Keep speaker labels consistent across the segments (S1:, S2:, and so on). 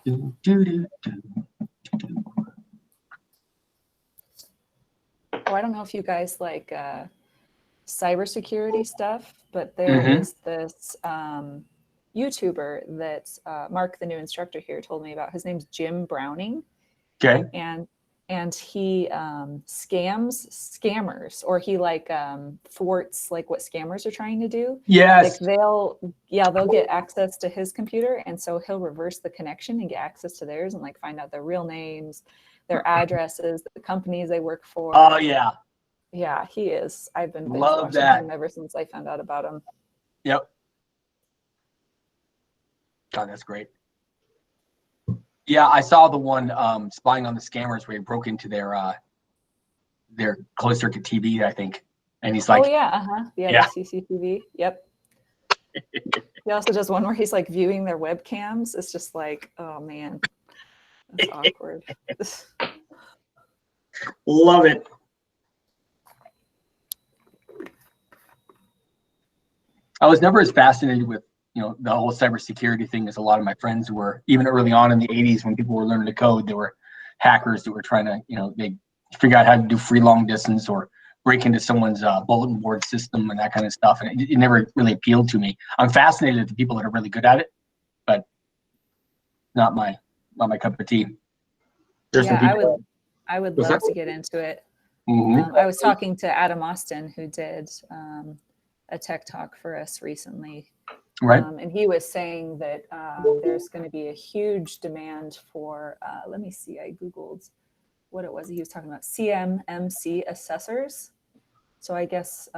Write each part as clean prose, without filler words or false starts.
S1: Oh, I don't know if you guys like cybersecurity stuff, but there is this YouTuber that Mark, the new instructor here, told me about. His name's Jim Browning.
S2: Okay.
S1: And he scammers, or he like thwarts like what scammers are trying to do.
S2: Yes.
S1: Like they'll get access to his computer, and so he'll reverse the connection and get access to theirs and like find out their real names, their addresses, the companies they work for.
S2: Oh yeah.
S1: Yeah, he is. I've been
S2: watching
S1: him ever since I found out about him.
S2: Yep. God, that's great. Yeah, I saw the one spying on the scammers where he broke into their closed circuit TV, I think, and he's like,
S1: "Oh yeah, yeah, the CCTV, yep." He also does one where he's like viewing their webcams. It's just like, oh man, that's awkward.
S2: Love it. I was never as fascinated with, the whole cybersecurity thing as a lot of my friends were. Even early on in the 80s when people were learning to code, there were hackers that were trying to, they figure out how to do free long distance or break into someone's bulletin board system and that kind of stuff. And it never really appealed to me. I'm fascinated at the people that are really good at it, but not my cup of tea.
S1: I would love to get into it. I was talking to Adam Austin, who did a tech talk for us recently.
S2: Right.
S1: And he was saying that there's going to be a huge demand for, let me see, I Googled what it was he was talking about, CMMC assessors. So I guess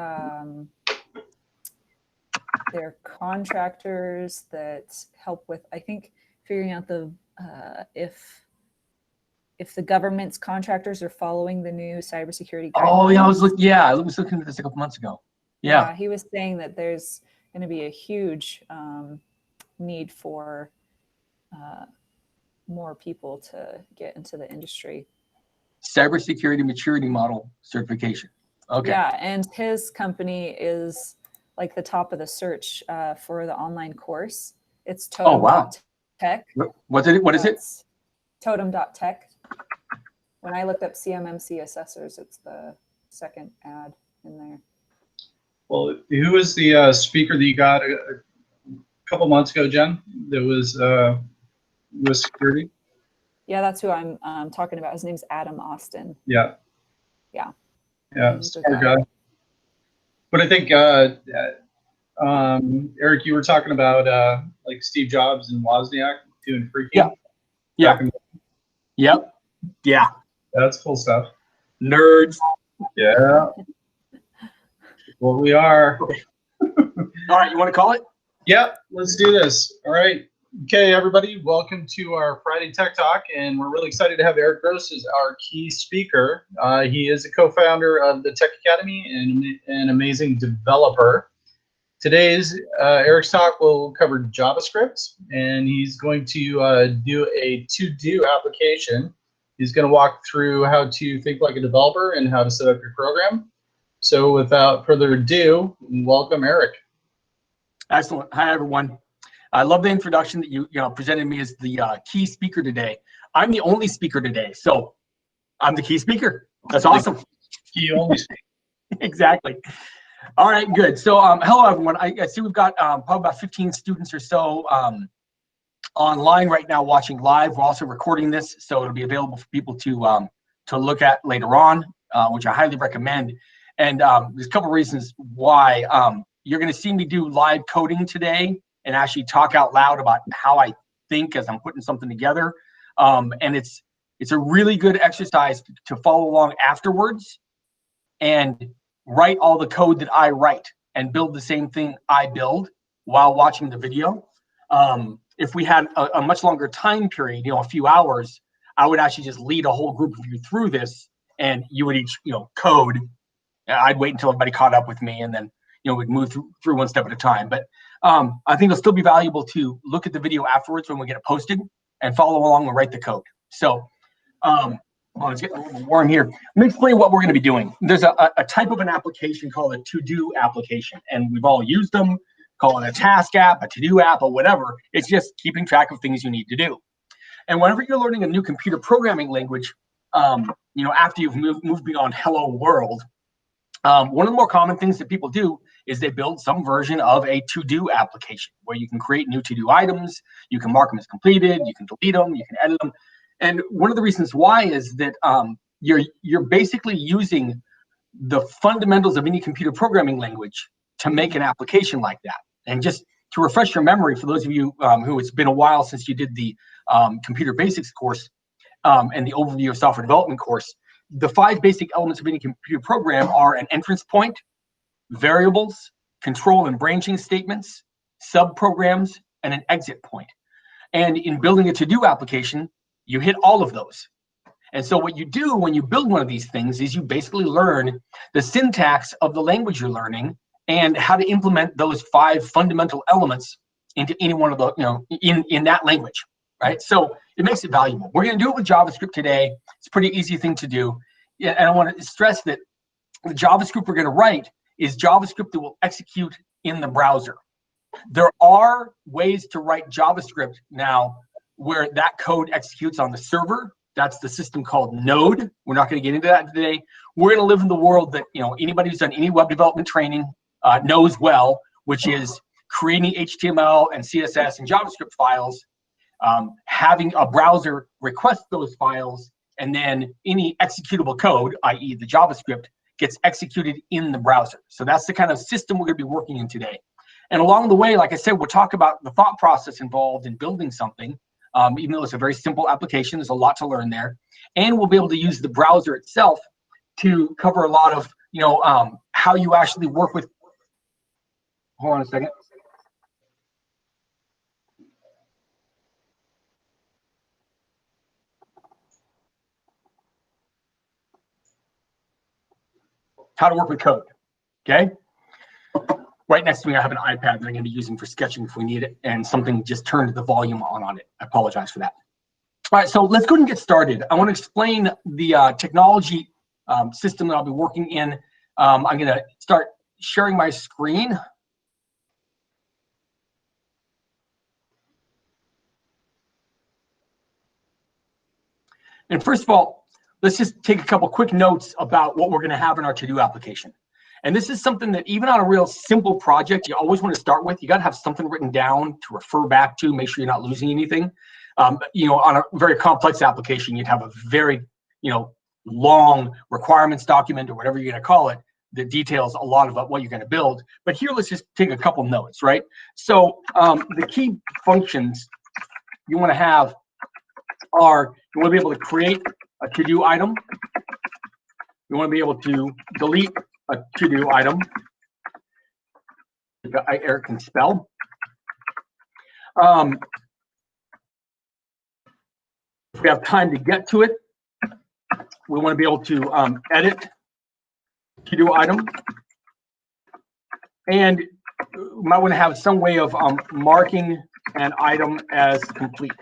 S1: they're contractors that help with, I think, figuring out the if the government's contractors are following the new cybersecurity guidelines.
S2: Oh yeah, I was looking at this a couple months ago. Yeah,
S1: he was saying that there's going to be a huge need for more people to get into the industry.
S2: Cybersecurity maturity model certification. Okay.
S1: Yeah, and his company is like the top of the search for the online course. It's Todo.
S2: Oh wow.
S1: Tech.
S2: What is it?
S1: Totem.tech. When I looked up CMMC assessors, it's the second ad in there.
S3: Well, who was the speaker that you got a couple months ago, Jen? That was security.
S1: Yeah, that's who I'm talking about. His name's Adam Austin.
S3: Yeah.
S1: Yeah.
S3: Yeah, smart guy. But I think Eric, you were talking about like Steve Jobs and Wozniak doing freaking.
S2: Yeah. Yeah. Yep. Yeah.
S3: That's cool stuff.
S2: Nerds.
S3: Yeah. What we are.
S2: All right, you want to call it?
S3: Yep, let's do this. All right. Okay, everybody, welcome to our Friday Tech Talk, and we're really excited to have Erik Gross as our key speaker. He is a co-founder of the Tech Academy and an amazing developer. Today's Erik's talk will cover JavaScript, and he's going to do a to-do application. He's going to walk through how to think like a developer and how to set up your program. So without further ado, welcome, Erik.
S2: Excellent. Hi, everyone. I love the introduction that you presented me as the key speaker today. I'm the only speaker today, so I'm the key speaker. That's awesome.
S3: Key only speaker.
S2: Exactly. All right, good. So hello, everyone. I see we've got probably about 15 students or so online right now watching live. We're also recording this, so it'll be available for people to look at later on, which I highly recommend. And there's a couple reasons why. You're going to see me do live coding today and actually talk out loud about how I think as I'm putting something together. And it's a really good exercise to follow along afterwards and write all the code that I write and build the same thing I build while watching the video. If we had a much longer time period, a few hours, I would actually just lead a whole group of you through this, and you would each, code. I'd wait until everybody caught up with me, and then, we'd move through one step at a time. But I think it'll still be valuable to look at the video afterwards when we get it posted and follow along and write the code. So it's getting a little warm here. Let me explain what we're going to be doing. There's a type of an application called a to-do application, and we've all used them. Call it a task app, a to-do app, or whatever. It's just keeping track of things you need to do. And whenever you're learning a new computer programming language, after you've moved beyond hello world, one of the more common things that people do is they build some version of a to-do application where you can create new to-do items, you can mark them as completed, you can delete them, you can edit them. And one of the reasons why is that you're basically using the fundamentals of any computer programming language to make an application like that. And just to refresh your memory, for those of you who it's been a while since you did the computer basics course and the overview of software development course, the 5 basic elements of any computer program are an entrance point, variables, control and branching statements, subprograms, and an exit point. And in building a to-do application, you hit all of those. And so what you do when you build one of these things is you basically learn the syntax of the language you're learning and how to implement those 5 fundamental elements into any one of the, in that language, right? So it makes it valuable. We're going to do it with JavaScript today. It's a pretty easy thing to do. Yeah, and I want to stress that the JavaScript we're going to write is JavaScript that will execute in the browser. There are ways to write JavaScript now where that code executes on the server. That's the system called Node. We're not going to get into that today. We're going to live in the world that anybody who's done any web development training knows well, which is creating HTML and CSS and JavaScript files, having a browser request those files, and then any executable code, i.e. the JavaScript, gets executed in the browser. So that's the kind of system we're going to be working in today. And along the way, like I said, we'll talk about the thought process involved in building something. Even though it's a very simple application, there's a lot to learn there. And we'll be able to use the browser itself to cover a lot of, how you actually work with. Hold on a second. How to work with code, okay? Right next to me, I have an iPad that I'm going to be using for sketching if we need it, and something just turned the volume on it. I apologize for that. All right, so let's go ahead and get started. I want to explain the technology system that I'll be working in. I'm going to start sharing my screen. And first of all, let's just take a couple quick notes about what we're going to have in our to-do application. And this is something that even on a real simple project, you always want to start with. You got to have something written down to refer back to, make sure you're not losing anything. On a very complex application, you'd have a very, long requirements document or whatever you're going to call it that details a lot about what you're going to build. But here, let's just take a couple notes, right? So the key functions you want to have are, you want to be able to create a to-do item. You want to be able to delete a to-do item. Eric can spell. If we have time to get to it, we want to be able to edit to-do item. And we might want to have some way of marking an item as complete.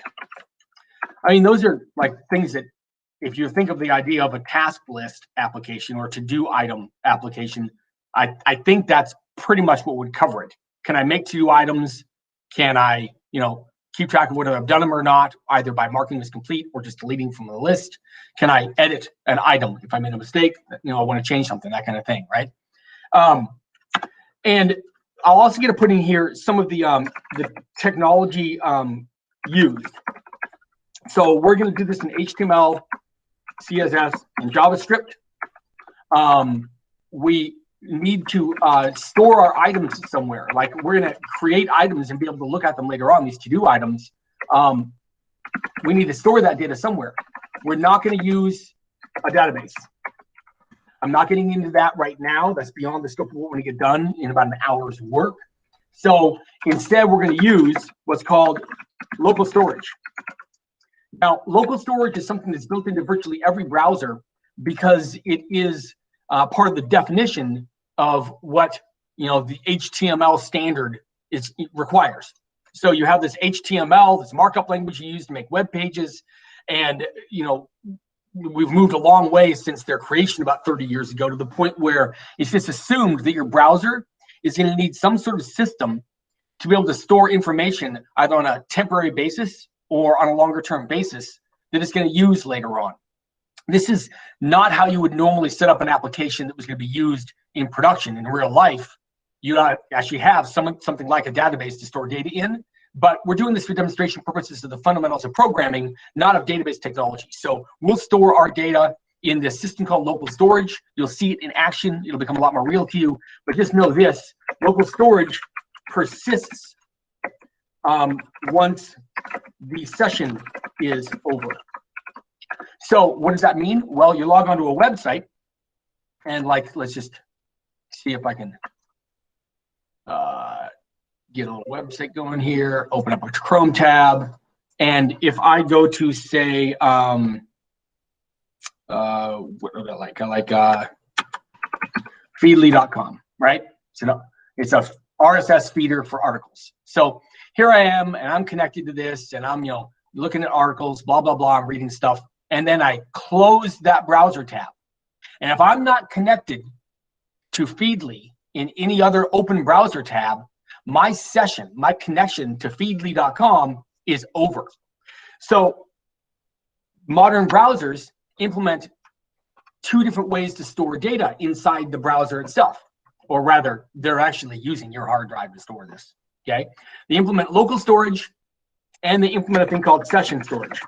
S2: I mean, those are like things that, if you think of the idea of a task list application or to-do item application, I think that's pretty much what would cover it. Can I make to-do items? Can I, keep track of whether I've done them or not, either by marking as complete or just deleting from the list? Can I edit an item if I made a mistake? I want to change something, that kind of thing, right? And I'll also get to put in here some of the technology used. So we're going to do this in HTML, CSS, and JavaScript. We need to store our items somewhere. Like, we're going to create items and be able to look at them later on, these to-do items. We need to store that data somewhere. We're not going to use a database. I'm not getting into that right now. That's beyond the scope of what we're going to get done in about an hour's work. So instead, we're going to use what's called local storage. Now, local storage is something that's built into virtually every browser because it is part of the definition of what the HTML standard requires. So you have this HTML, this markup language you use to make web pages, and we've moved a long way since their creation about 30 years ago to the point where it's just assumed that your browser is going to need some sort of system to be able to store information either on a temporary basis or on a longer term basis that it's going to use later on. This is not how you would normally set up an application that was going to be used in production. In real life, you actually have something like a database to store data in, but we're doing this for demonstration purposes of the fundamentals of programming, not of database technology. So we'll store our data in this system called local storage. You'll see it in action. It'll become a lot more real to you, but just know this: local storage persists once the session is over. So what does that mean? Well, you log onto a website, and let's just see if I can get a little website going here, open up a Chrome tab, and if I go to, say, what would I like feedly.com, right? So it's a RSS feeder for articles. So here I am, and I'm connected to this, and I'm looking at articles, blah, blah, blah, I'm reading stuff, and then I close that browser tab. And if I'm not connected to Feedly in any other open browser tab, my session, my connection to feedly.com is over. So modern browsers implement two different ways to store data inside the browser itself, or rather, they're actually using your hard drive to store this, okay? They implement local storage, and they implement a thing called session storage.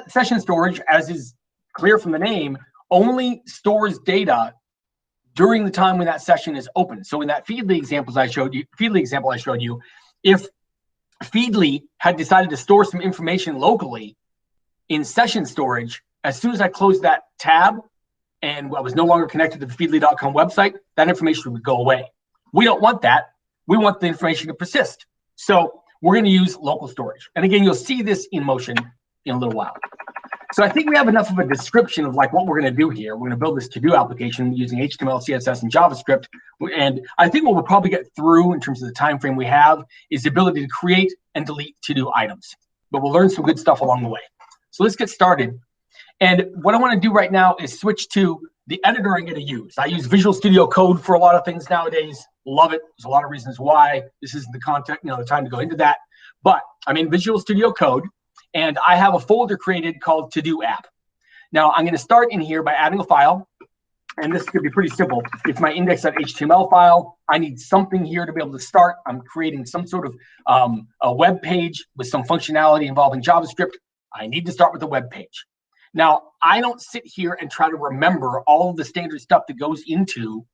S2: Session storage, as is clear from the name, only stores data during the time when that session is open. So in that Feedly example I showed you, if Feedly had decided to store some information locally in session storage, as soon as I closed that tab and I was no longer connected to the feedly.com website, that information would go away. We don't want that. We want the information to persist. So we're going to use local storage. And again, you'll see this in motion in a little while. So I think we have enough of a description of what we're going to do here. We're going to build this to-do application using HTML, CSS, and JavaScript. And I think what we'll probably get through in terms of the time frame we have is the ability to create and delete to-do items. But we'll learn some good stuff along the way. So let's get started. And what I want to do right now is switch to the editor I'm going to use. I use Visual Studio Code for a lot of things nowadays. Love it. There's a lot of reasons why. This isn't the content, the time to go into that. But I'm in Visual Studio Code, and I have a folder created called To-Do App. Now, I'm going to start in here by adding a file, and this could be pretty simple. It's my index.html file. I need something here to be able to start. I'm creating some sort of a web page with some functionality involving JavaScript. I need to start with a web page. Now, I don't sit here and try to remember all of the standard stuff that goes into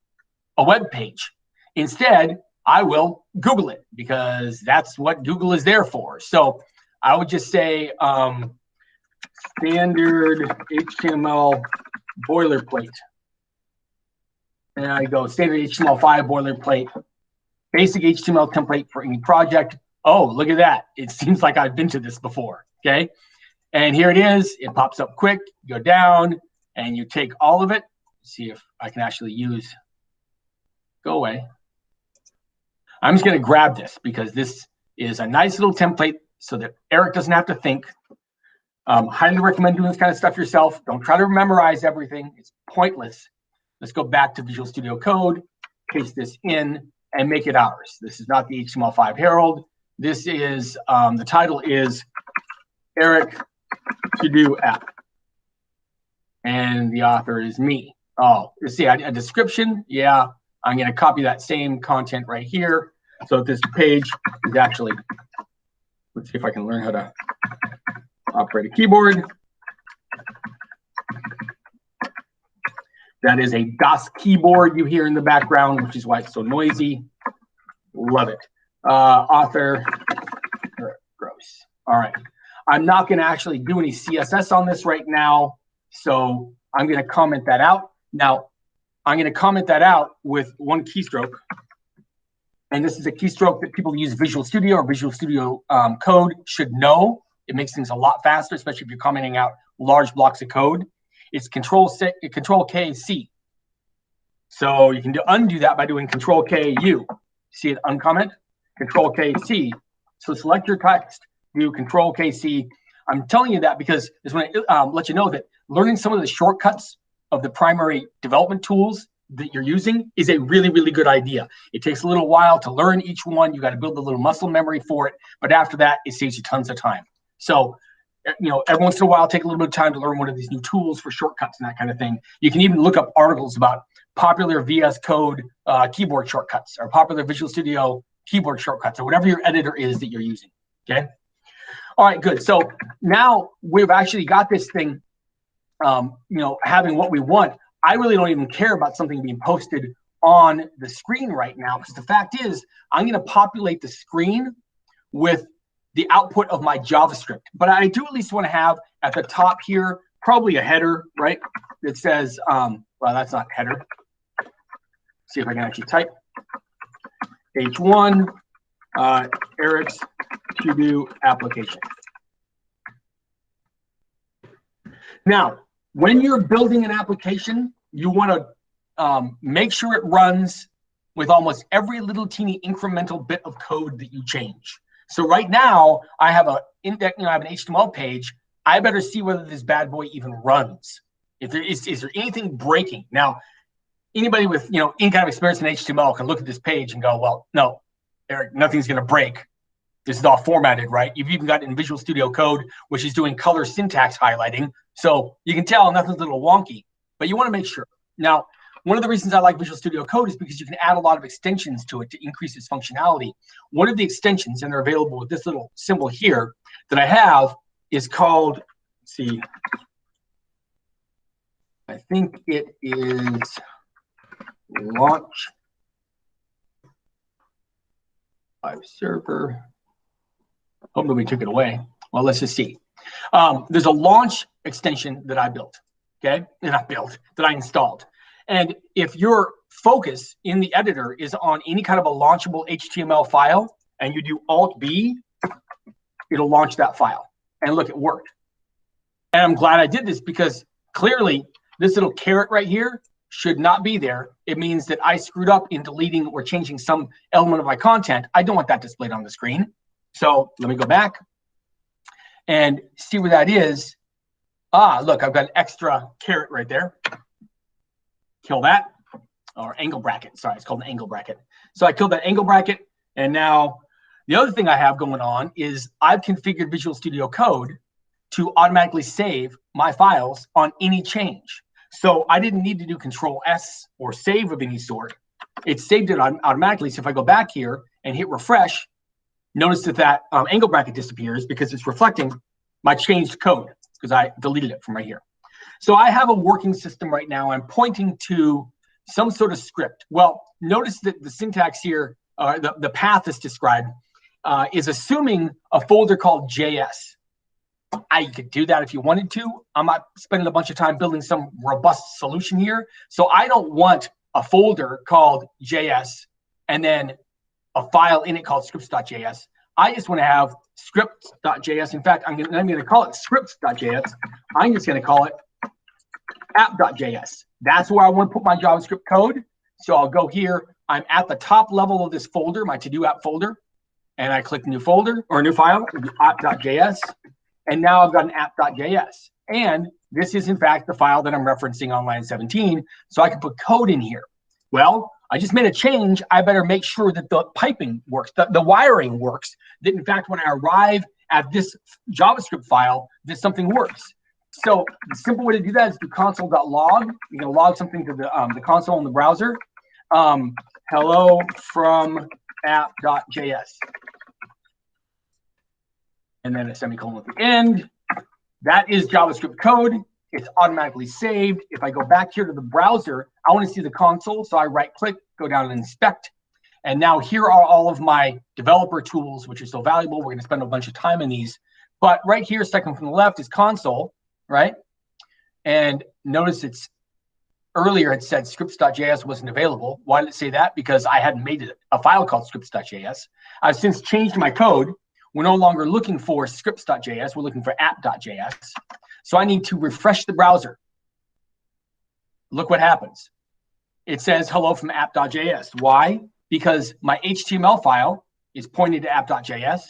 S2: a web page. Instead, I will Google it, because that's what Google is there for. So I would just say standard HTML boilerplate. And I go standard HTML5 boilerplate, basic HTML template for any project. Oh, look at that. It seems like I've been to this before, okay? And here it is. It pops up quick. You go down, and you take all of it. See if I can actually use, go away. I'm just going to grab this because this is a nice little template so that Erik doesn't have to think. Highly recommend doing this kind of stuff yourself. Don't try to memorize everything. It's pointless. Let's go back to Visual Studio Code, paste this in, and make it ours. This is not the HTML5 Herald. This is, the title is Erik To-Do App. And the author is me. Oh, you see a description. Yeah, I'm going to copy that same content right here. So this page is actually, let's see if I can learn how to operate a keyboard. That is a DOS keyboard you hear in the background, which is why it's so noisy. Love it. Author, Erik Gross. All right. I'm not going to actually do any CSS on this right now, so I'm going to comment that out. Now, I'm going to comment that out with one keystroke. And this is a keystroke that people who use Visual Studio or Visual Studio Code should know. It makes things a lot faster, especially if you're commenting out large blocks of code. It's Control-K-C. So you can undo that by doing Control-K-U. See it uncomment? Control-K-C. So select your text, do Control-K-C. I'm telling you that because I just want to let you know that learning some of the shortcuts of the primary development tools that you're using is a really, really good idea. It takes a little while to learn each one. You got to build a little muscle memory for it. But after that, it saves you tons of time. So, every once in a while, take a little bit of time to learn one of these new tools for shortcuts and that kind of thing. You can even look up articles about popular VS Code keyboard shortcuts or popular Visual Studio keyboard shortcuts or whatever your editor is that you're using, okay? All right, good. So now we've actually got this thing, having what we want. I really don't even care about something being posted on the screen right now, because the fact is I'm going to populate the screen with the output of my JavaScript. But I do at least want to have at the top here probably a header, right? That says, well, that's not header. See if I can actually type. H1, Erik's to-do application. Now, when you're building an application, you want to make sure it runs with almost every little teeny incremental bit of code that you change. So right now, I have an HTML page. I better see whether this bad boy even runs. If there is there anything breaking? Now, anybody with any kind of experience in HTML can look at this page and go, well, no, Erik, nothing's going to break. This is all formatted, right? You've even got in Visual Studio Code, which is doing color syntax highlighting. So you can tell nothing's a little wonky, but you want to make sure. Now, one of the reasons I like Visual Studio Code is because you can add a lot of extensions to it to increase its functionality. One of the extensions, and they're available with this little symbol here that I have, is called, let's see, I think it is launch live server. Hope nobody took it away. Well, let's just see. There's a launch extension that I built, okay? That I installed. And if your focus in the editor is on any kind of a launchable HTML file and you do Alt-B, it'll launch that file. And look, it worked. And I'm glad I did this because clearly this little caret right here should not be there. It means that I screwed up in deleting or changing some element of my content. I don't want that displayed on the screen. So let me go back and see where that is. Look, I've got an extra caret right there. Kill that, or angle bracket. Sorry, it's called an angle bracket. So I killed that angle bracket. And now the other thing I have going on is I've configured Visual Studio Code to automatically save my files on any change. So I didn't need to do Control-S or save of any sort. It saved it automatically. So if I go back here and hit refresh, notice that angle bracket disappears because it's reflecting my changed code because I deleted it from right here. So I have a working system right now. I'm pointing to some sort of script. Well, notice that the syntax here, the path that's described, is assuming a folder called JS. I could do that if you wanted to. I'm not spending a bunch of time building some robust solution here. So I don't want a folder called JS and then a file in it called scripts.js. I just want to have scripts.js. In fact, I'm going to call it scripts.js. I'm just going to call it app.js. That's where I want to put my JavaScript code. So I'll go here. I'm at the top level of this folder, my to-do app folder, and I click new folder or new file, app.js. And now I've got an app.js. And this is, in fact, the file that I'm referencing on line 17. So I can put code in here. Well, I just made a change. I better make sure that the piping works, the wiring works, that, in fact, when I arrive at this JavaScript file, that something works. So the simple way to do that is do console.log. You're going to log something to the console in the browser. Hello from app.js. And then a semicolon at the end. That is JavaScript code. It's automatically saved. If I go back here to the browser, I want to see the console. So I right-click, go down and inspect. And now here are all of my developer tools, which are so valuable. We're going to spend a bunch of time in these. But right here, second from the left, is console, right? And notice it's earlier it said scripts.js wasn't available. Why did it say that? Because I hadn't made it a file called scripts.js. I've since changed my code. We're no longer looking for scripts.js. We're looking for app.js. So I need to refresh the browser. Look what happens. It says hello from app.js. Why? Because my HTML file is pointed to app.js.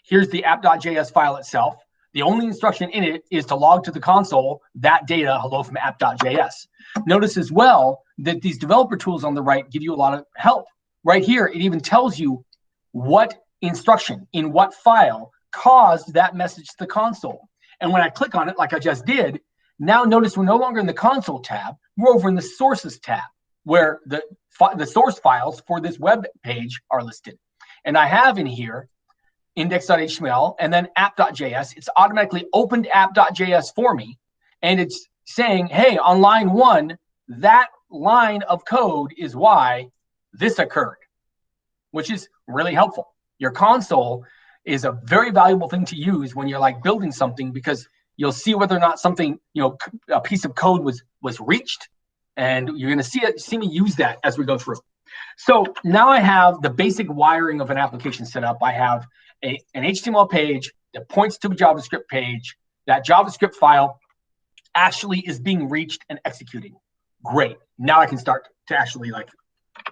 S2: Here's the app.js file itself. The only instruction in it is to log to the console that data, hello from app.js. Notice as well that these developer tools on the right give you a lot of help. Right here, it even tells you what instruction in what file caused that message to the console. And when I click on it, like I just did, now notice we're no longer in the console tab, we're over in the sources tab, where the source files for this web page are listed. And I have in here index.html and then app.js. It's automatically opened app.js for me. And it's saying, hey, on line 1, that line of code is why this occurred, which is really helpful. Your console is a very valuable thing to use when you're like building something, because you'll see whether or not something, a piece of code was reached, and you're going to see me use that as we go through. So now I have the basic wiring of an application set up. I have an HTML page that points to a JavaScript page. That JavaScript file actually is being reached and executing. Great. Now I can start to actually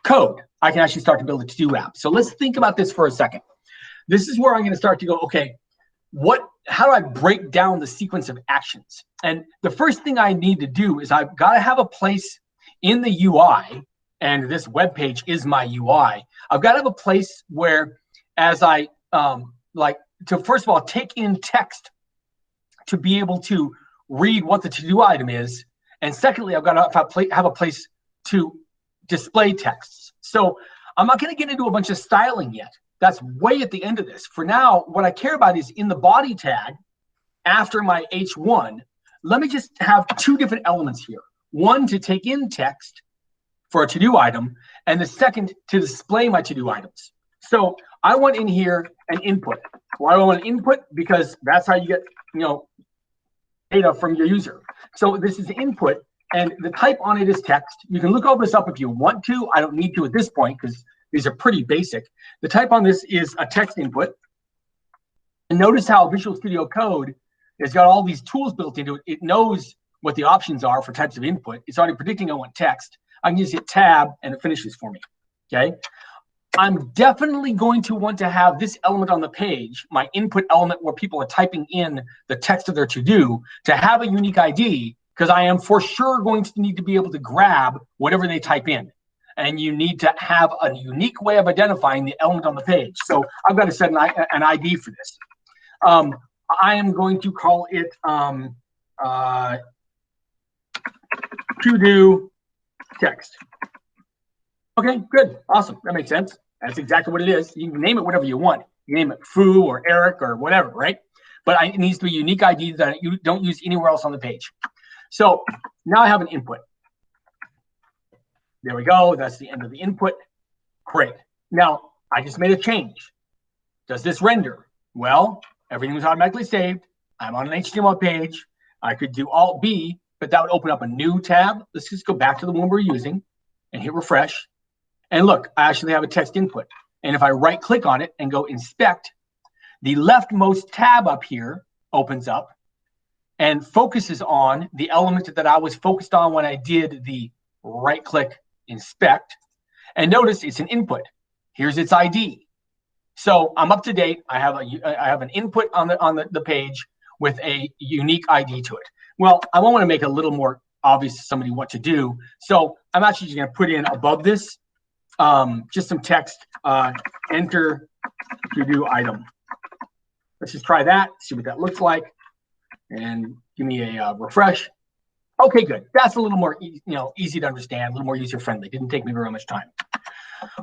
S2: code. I can actually start to build a to-do app. So let's think about this for a second. This is where I'm going to start to go, okay, how do I break down the sequence of actions? And the first thing I need to do is I've got to have a place in the UI, and this web page is my UI. I've got to have a place where, as I to first of all take in text to be able to read what the to-do item is, and secondly, I've got to have a place to display texts. So I'm not going to get into a bunch of styling yet. That's way at the end of this. For now, what I care about is in the body tag, after my H1, let me just have two different elements here. One to take in text for a to-do item, and the second to display my to-do items. So I want in here an input. Why do I want an input? Because that's how you get, data from your user. So this is input, and the type on it is text. You can look all this up if you want to. I don't need to at this point because these are pretty basic. The type on this is a text input. And notice how Visual Studio Code has got all these tools built into it. It knows what the options are for types of input. It's already predicting I want text. I can just hit tab and it finishes for me, okay? I'm definitely going to want to have this element on the page, my input element where people are typing in the text of their to-do, to have a unique ID, because I am for sure going to need to be able to grab whatever they type in. And you need to have a unique way of identifying the element on the page. So I've got to set an ID for this. I am going to call it to-do text. Okay, good, awesome, that makes sense. That's exactly what it is. You can name it whatever you want. You name it Foo or Eric or whatever, right? But it needs to be a unique ID that you don't use anywhere else on the page. So now I have an input. There we go, that's the end of the input. Great. Now, I just made a change. Does this render? Well, everything was automatically saved. I'm on an HTML page. I could do Alt-B, but that would open up a new tab. Let's just go back to the one we're using and hit refresh. And look, I actually have a text input. And if I right-click on it and go inspect, the leftmost tab up here opens up and focuses on the element that I was focused on when I did the right-click inspect. And notice it's an input. Here's its ID. So I'm up to date. I have an input on the page with a unique ID to it. Well, I want to make it a little more obvious to somebody what to do. So I'm actually just going to put in above this just some text, enter to-do item. Let's just try that, see what that looks like, and give me a refresh. Okay, good. That's a little more easy to understand, a little more user-friendly. Didn't take me very much time.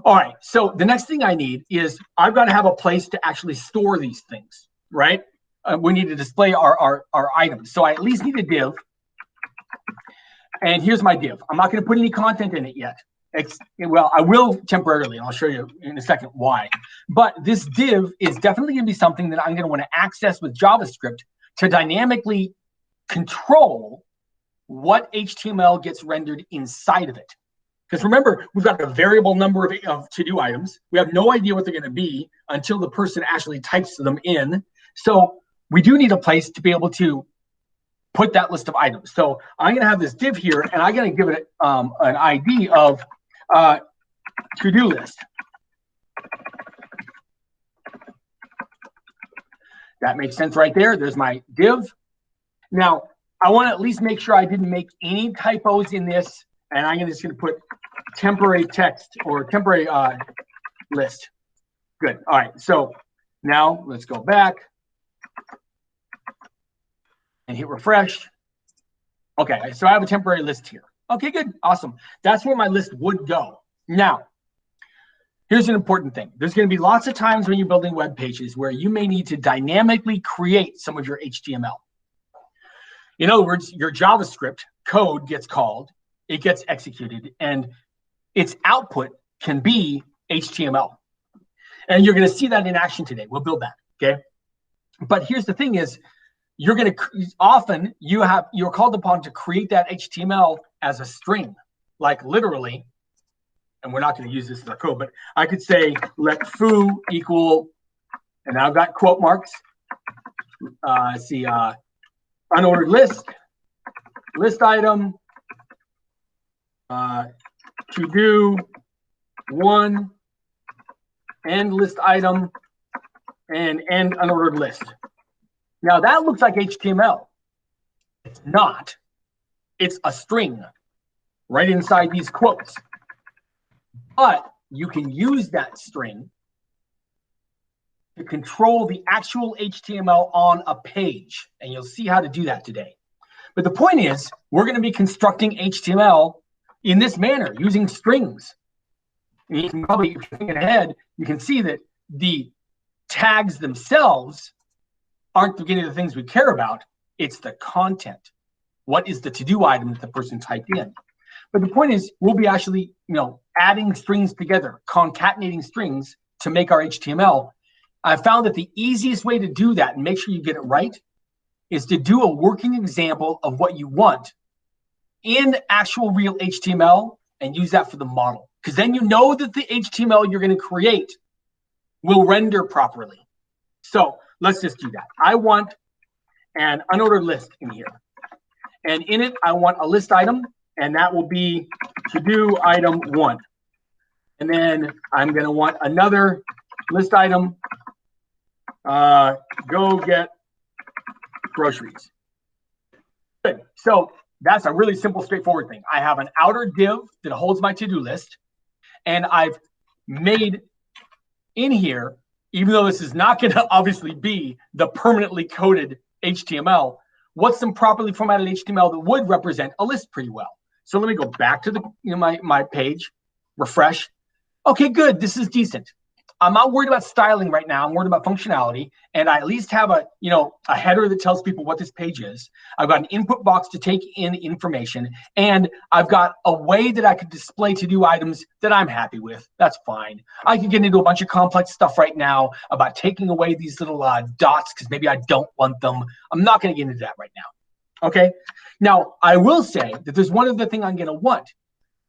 S2: All right, so the next thing I need is I've got to have a place to actually store these things, right? We need to display our items. So I at least need a div. And here's my div. I'm not going to put any content in it yet. Well, I will temporarily, and I'll show you in a second why. But this div is definitely going to be something that I'm going to want to access with JavaScript to dynamically control what HTML gets rendered inside of it. Because remember, we've got a variable number of to-do items. We have no idea what they're going to be until the person actually types them in. So we do need a place to be able to put that list of items. So I'm going to have this div here, and I'm going to give it an ID of to-do list. That makes sense right there. There's my div. Now, I want to at least make sure I didn't make any typos in this, and I'm just going to put temporary text or temporary list. Good. All right. So now let's go back and hit refresh. Okay. So I have a temporary list here. Okay, good. Awesome. That's where my list would go. Now, here's an important thing. There's going to be lots of times when you're building web pages where you may need to dynamically create some of your HTML. In other words, your JavaScript code gets called, it gets executed, and its output can be HTML. And you're going to see that in action today. We'll build that, okay? But here's the thing is, you're going to often you're called upon to create that HTML as a string, like literally, and we're not going to use this as our code, but I could say let foo equal, and I've got quote marks. See, unordered list item, to do one, end list item, and end unordered list. Now that looks like HTML. It's not. It's a string right inside these quotes. But you can use that string to control the actual HTML on a page. And you'll see how to do that today. But the point is, we're going to be constructing HTML in this manner, using strings. And you can probably, if you're thinking ahead, you can see that the tags themselves aren't getting the things we care about. It's the content. What is the to-do item that the person typed in? But the point is, we'll be actually, adding strings together, concatenating strings to make our HTML. I found that the easiest way to do that and make sure you get it right is to do a working example of what you want in actual real HTML and use that for the model. Because then you know that the HTML you're going to create will render properly. So let's just do that. I want an unordered list in here. And in it, I want a list item, and that will be to-do item 1. And then I'm going to want another list item, go get groceries. Good. So that's a really simple, straightforward thing. I have an outer div that holds my to-do list, and I've made in here, even though this is not going to obviously be the permanently coded HTML, what's some properly formatted HTML that would represent a list pretty well. So let me go back to the my page, refresh. Okay, good. This is decent. I'm not worried about styling right now. I'm worried about functionality, and I at least have a header that tells people what this page is. I've got an input box to take in information, and I've got a way that I could display to-do items that I'm happy with. That's fine. I can get into a bunch of complex stuff right now about taking away these little dots because maybe I don't want them. I'm not going to get into that right now. Okay. Now I will say that there's one other thing I'm going to want.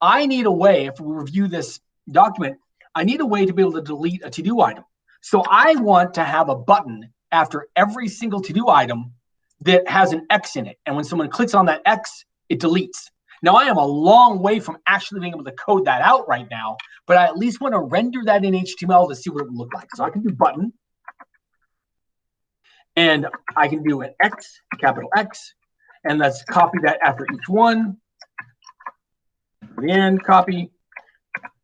S2: I need a way, if we review this document, I need a way to be able to delete a to-do item. So I want to have a button after every single to-do item that has an X in it. And when someone clicks on that X, it deletes. Now, I am a long way from actually being able to code that out right now, but I at least want to render that in HTML to see what it would look like. So I can do button. And I can do an X, capital X. And let's copy that after each one. The end, copy,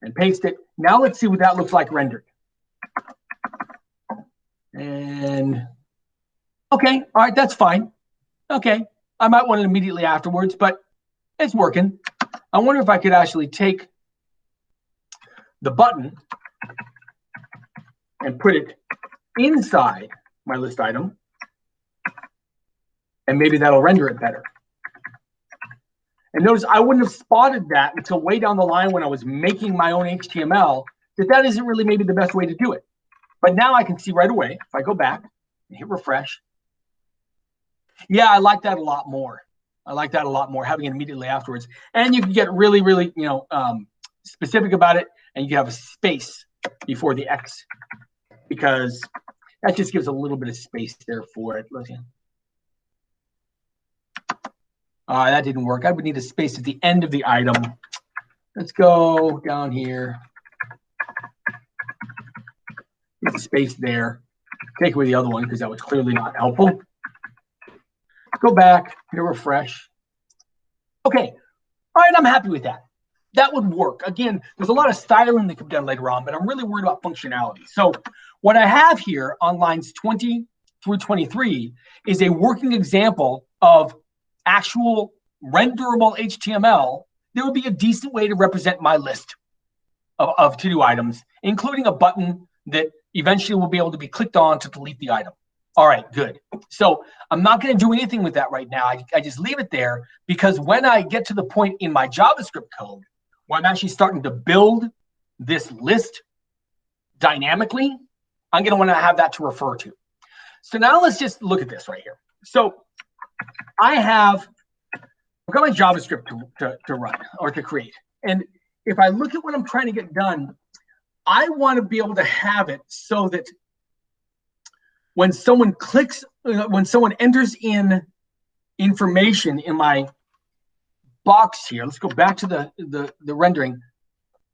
S2: and paste it. Now let's see what that looks like rendered. And okay, all right, that's fine. Okay, I might want it immediately afterwards, but it's working. I wonder if I could actually take the button and put it inside my list item, and maybe that'll render it better. And notice I wouldn't have spotted that until way down the line when I was making my own HTML, that isn't really maybe the best way to do it. But now I can see right away, if I go back and hit refresh, yeah, I like that a lot more. I like that a lot more, having it immediately afterwards. And you can get really, really, specific about it, and you can have a space before the X, because that just gives a little bit of space there for it. Let's see. That didn't work. I would need a space at the end of the item. Let's go down here. Get a space there. take away the other one because that was clearly not helpful. Go back, hit refresh. Okay, all right, I'm happy with that. That would work. Again, there's a lot of styling that could be done later on, but I'm really worried about functionality. So what I have here on lines 20 through 23 is a working example of actual renderable HTML. There would be a decent way to represent my list of to-do items, including a button that eventually will be able to be clicked on to delete the item. All right, good. So I'm not going to do anything with that right now. I just leave it there because when I get to the point in my JavaScript code where I'm actually starting to build this list dynamically, I'm going to want to have that to refer to. So now let's just look at this right here. So I've got my JavaScript to run or to create. And if I look at what I'm trying to get done, I want to be able to have it so that when someone clicks, when someone enters in information in my box here, let's go back to the rendering.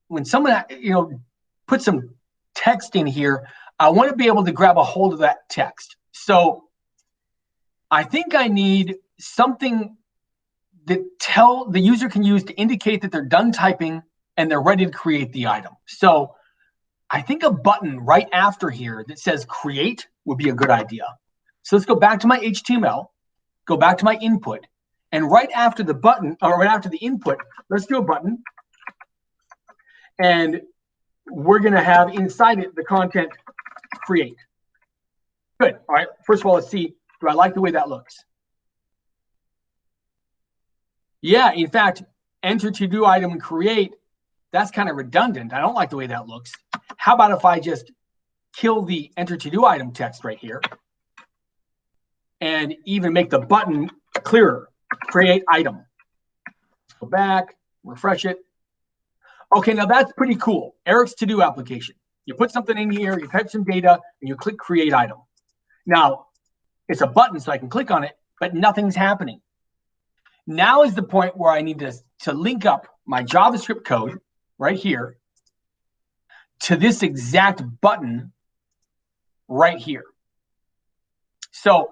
S2: When someone puts some text in here, I want to be able to grab a hold of that text. So I think I need something that the user can use to indicate that they're done typing and they're ready to create the item. So I think a button right after here that says create would be a good idea. So let's go back to my HTML, go back to my input, and right after the button, or right after the input, let's do a button. And we're going to have inside it the content create. Good. All right. First of all, let's see, do I like the way that looks? Yeah, in fact, enter to-do item and create, that's kind of redundant. I don't like the way that looks. How about if I just kill the enter to-do item text right here and even make the button clearer, create item. Go back, refresh it. Okay, now that's pretty cool. Erik's to-do application. You put something in here, you type some data, and you click create item. Now, it's a button, so I can click on it, but nothing's happening. Now is the point where I need to link up my JavaScript code right here to this exact button right here. So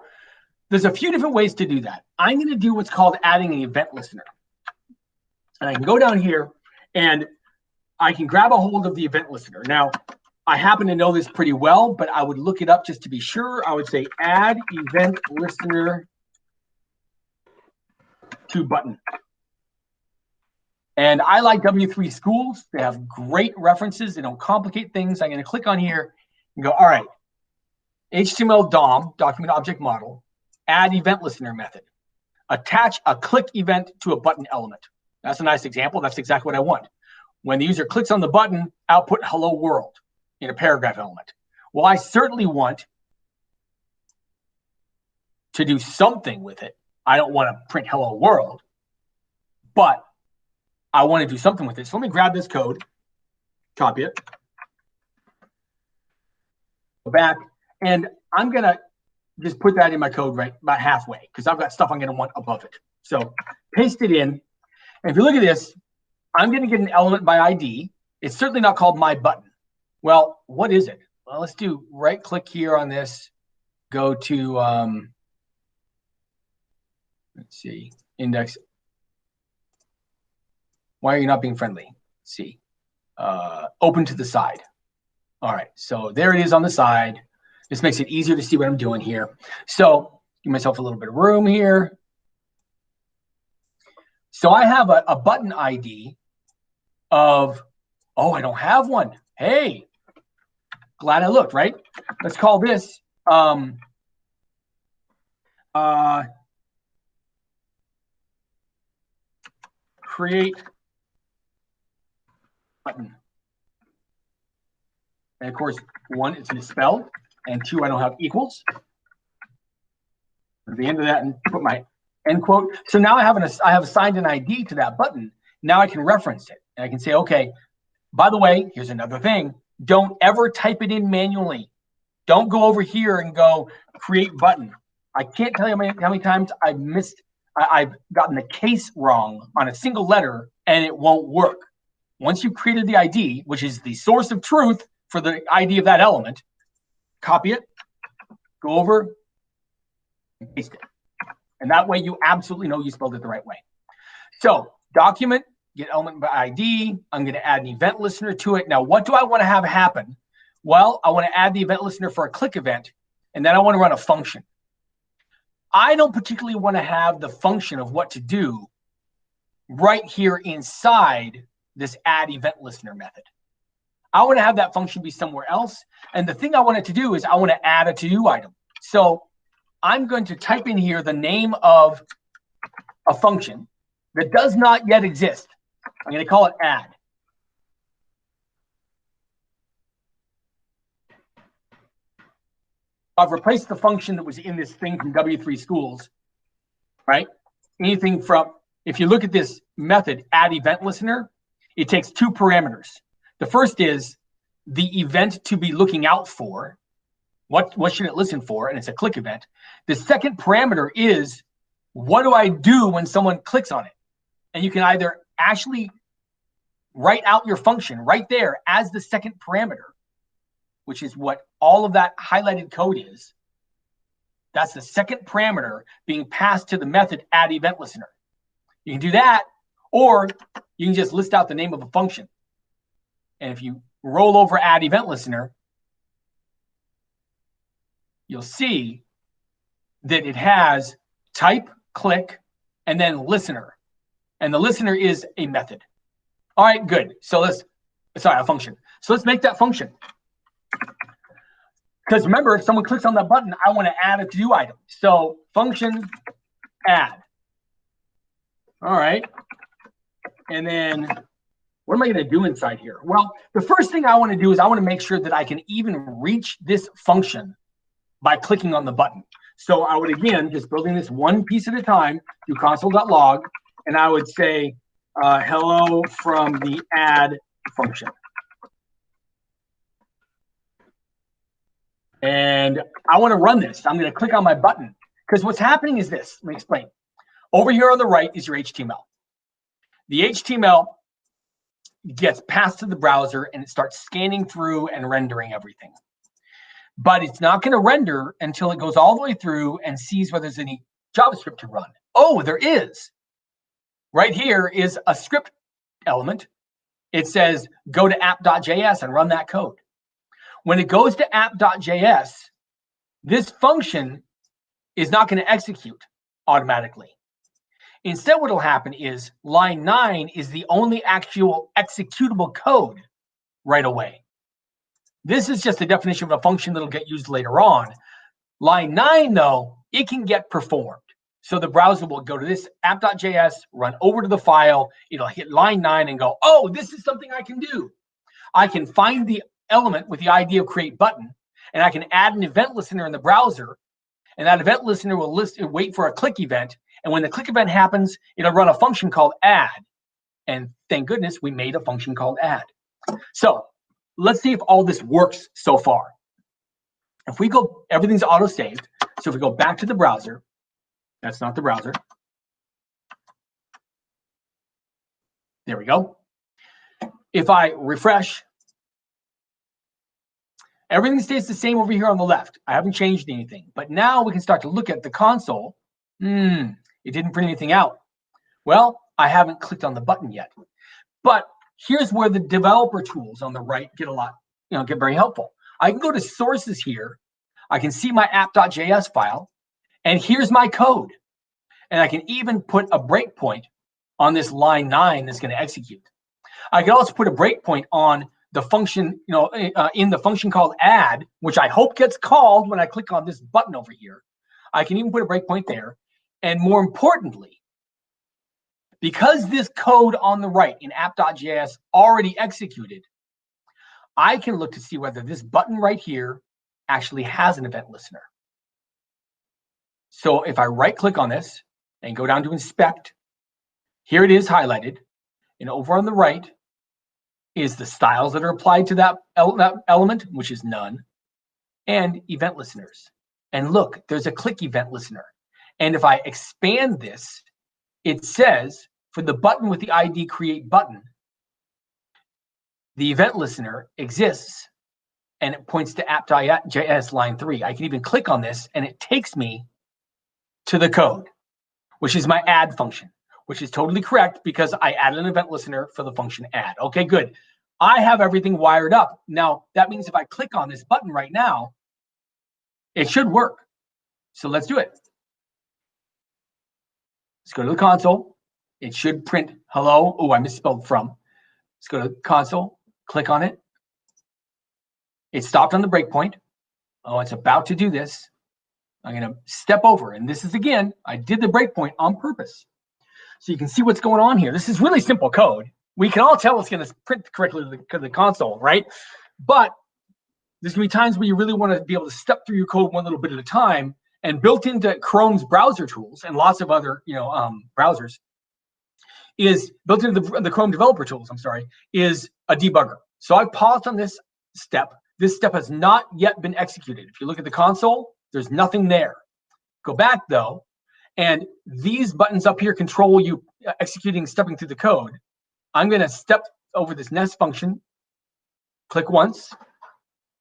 S2: there's a few different ways to do that. I'm going to do what's called adding an event listener. And I can go down here and I can grab a hold of the event listener. Now, I happen to know this pretty well, but I would look it up just to be sure. I would say add event listener to button. And I like W3 Schools. They have great references. They don't complicate things. I'm going to click on here and go, all right, HTML DOM, document object model, add event listener method. Attach a click event to a button element. That's a nice example. That's exactly what I want. When the user clicks on the button, output hello world in a paragraph element. Well, I certainly want to do something with it. I don't want to print hello world, but I want to do something with it. So let me grab this code, copy it, go back, and I'm going to just put that in my code right about halfway because I've got stuff I'm going to want above it. So paste it in. And if you look at this, I'm going to get an element by ID. It's certainly not called my button. Well, what is it? Well, let's do right click here on this, go to, let's see, index. Why are you not being friendly? Let's see, open to the side. All right, so there it is on the side. This makes it easier to see what I'm doing here. So give myself a little bit of room here. So I have a button ID of, oh, I don't have one. Hey, glad I looked, right? Let's call this create button. And of course, 1, it's misspelled, and 2, I don't have equals. At the end of that, and put my end quote. So now I have assigned an ID to that button. Now I can reference it, and I can say, okay, by the way, here's another thing. Don't ever type it in manually. Don't go over here and go create button. I can't tell you how many times I've gotten the case wrong on a single letter, and it won't work. Once you've created the ID, which is the source of truth for the ID of that element, copy it, go over and paste it. And that way you absolutely know you spelled it the right way. So document, get element by ID. I'm going to add an event listener to it. Now, what do I want to have happen? Well, I want to add the event listener for a click event, and then I want to run a function. I don't particularly want to have the function of what to do right here inside this add event listener method. I want to have that function be somewhere else. And the thing I want it to do is I want to add a to-do item. So I'm going to type in here the name of a function that does not yet exist. I'm going to call it add. I've replaced the function that was in this thing from W3 Schools, right? Anything from, if you look at this method, add event listener, it takes two parameters. The first is the event to be looking out for. What should it listen for? And it's a click event. The second parameter is, what do I do when someone clicks on it? And you can either actually write out your function right there as the second parameter, which is what all of that highlighted code is. That's the second parameter being passed to the method add event listener. You can do that, or you can just list out the name of a function. And if you roll over add event listener, you'll see that it has type, click, and then listener. And the listener is a method. All right, good. So a function. So let's make that function. Because remember, if someone clicks on that button, I want to add a to-do item. So function add. All right. And then what am I going to do inside here? Well, the first thing I want to do is I want to make sure that I can even reach this function by clicking on the button. So I would, again, just building this one piece at a time, do console.log, and I would say, hello from the add function. And I want to run this. I'm going to click on my button because what's happening is this. Let me explain. Over here on the right is your HTML. The HTML gets passed to the browser and it starts scanning through and rendering everything. But it's not going to render until it goes all the way through and sees whether there's any JavaScript to run. Oh, there is. Right here is a script element. It says go to app.js and run that code. When it goes to app.js, this function is not going to execute automatically. Instead, what will happen is line 9 is the only actual executable code right away. This is just a definition of a function that'll get used later on. Line 9, though, it can get performed. So the browser will go to this app.js, run over to the file, it'll hit line 9 and go, oh, this is something I can do. I can find the element with the ID of create button, and I can add an event listener in the browser, and that event listener will wait for a click event, and when the click event happens, it'll run a function called add. And thank goodness we made a function called add. So let's see if all this works so far. If we go, everything's auto-saved. So if we go back to the browser, that's not the browser. There we go. If I refresh, everything stays the same over here on the left. I haven't changed anything. But now we can start to look at the console. It didn't print anything out. Well, I haven't clicked on the button yet. But here's where the developer tools on the right get get very helpful. I can go to sources here. I can see my app.js file. And here's my code. And I can even put a breakpoint on this line 9 that's going to execute. I can also put a breakpoint on the function, in the function called add, which I hope gets called when I click on this button over here. I can even put a breakpoint there. And more importantly, because this code on the right in app.js already executed, I can look to see whether this button right here actually has an event listener. So if I right click on this and go down to inspect, here it is highlighted. And over on the right is the styles that are applied to that element, which is none, and event listeners. And look, there's a click event listener. And if I expand this, it says for the button with the ID create button, the event listener exists and it points to app.js line 3. I can even click on this and it takes me to the code, which is my add function, which is totally correct because I added an event listener for the function add. Okay, good. I have everything wired up. Now, that means if I click on this button right now, it should work. So let's do it. Let's go to the console. It should print hello. Oh, I misspelled from. Let's go to console, click on it. It stopped on the breakpoint. Oh, it's about to do this. I'm going to step over. And this is, again, I did the breakpoint on purpose. So you can see what's going on here. This is really simple code. We can all tell it's going to print correctly to the console, right? But there's going to be times where you really want to be able to step through your code one little bit at a time. And built into Chrome's browser tools and lots of other browsers is built into the Chrome developer tools, is a debugger. So I paused on this step. This step has not yet been executed. If you look at the console, there's nothing there. Go back though, and these buttons up here control you stepping through the code. I'm going to step over this nest function, click once.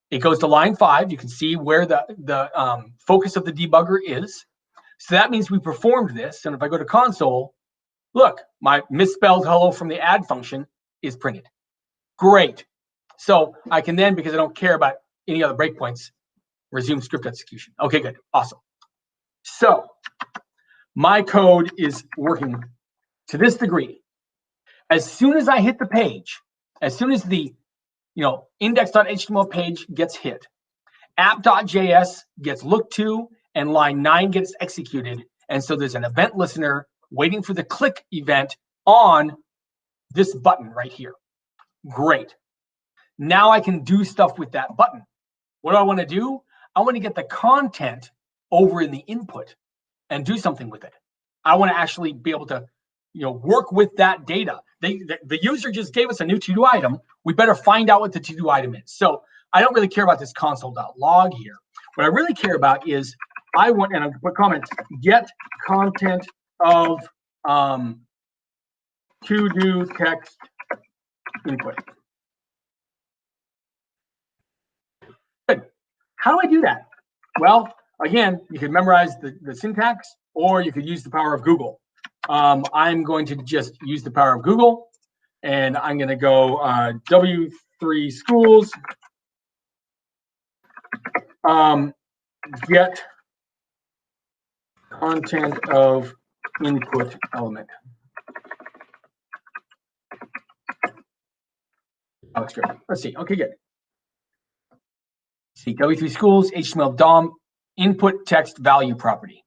S2: It goes to line 5. You can see where the focus of the debugger is. So that means we performed this. And if I go to console, look, my misspelled hello from the add function is printed. Great. So I can then, because I don't care about any other breakpoints, resume script execution. Okay, good. Awesome. So my code is working to this degree. As soon as I hit the page, as soon as the index.html page gets hit, app.js gets looked to, and line 9 gets executed. And so there's an event listener waiting for the click event on this button right here. Great. Now I can do stuff with that button. What do I want to do? I want to get the content over in the input and do something with it. I want to actually be able to work with that data. The user just gave us a new to-do item. We better find out what the to-do item is. So I don't really care about this console.log here. What I really care about is I want, and I'm going to put comments, get content of to-do text input. Good. How do I do that? Well, again, you can memorize the syntax, or you could use the power of Google. I'm going to just use the power of Google, and I'm going to go W3 schools, get content of input element. JavaScript. Let's see. Okay, good. See, W3 schools, HTML DOM, input text value property.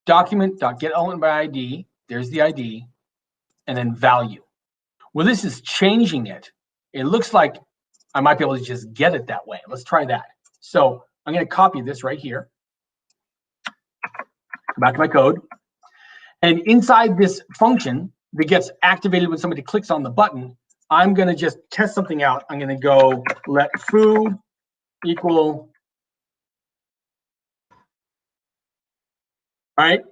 S2: Document.getElement by ID, there's the ID, and then value. Well, this is changing it. It looks like I might be able to just get it that way. Let's try that. So I'm going to copy this right here. Go back to my code. And inside this function that gets activated when somebody clicks on the button, I'm going to just test something out. I'm going to go let foo equal. All right.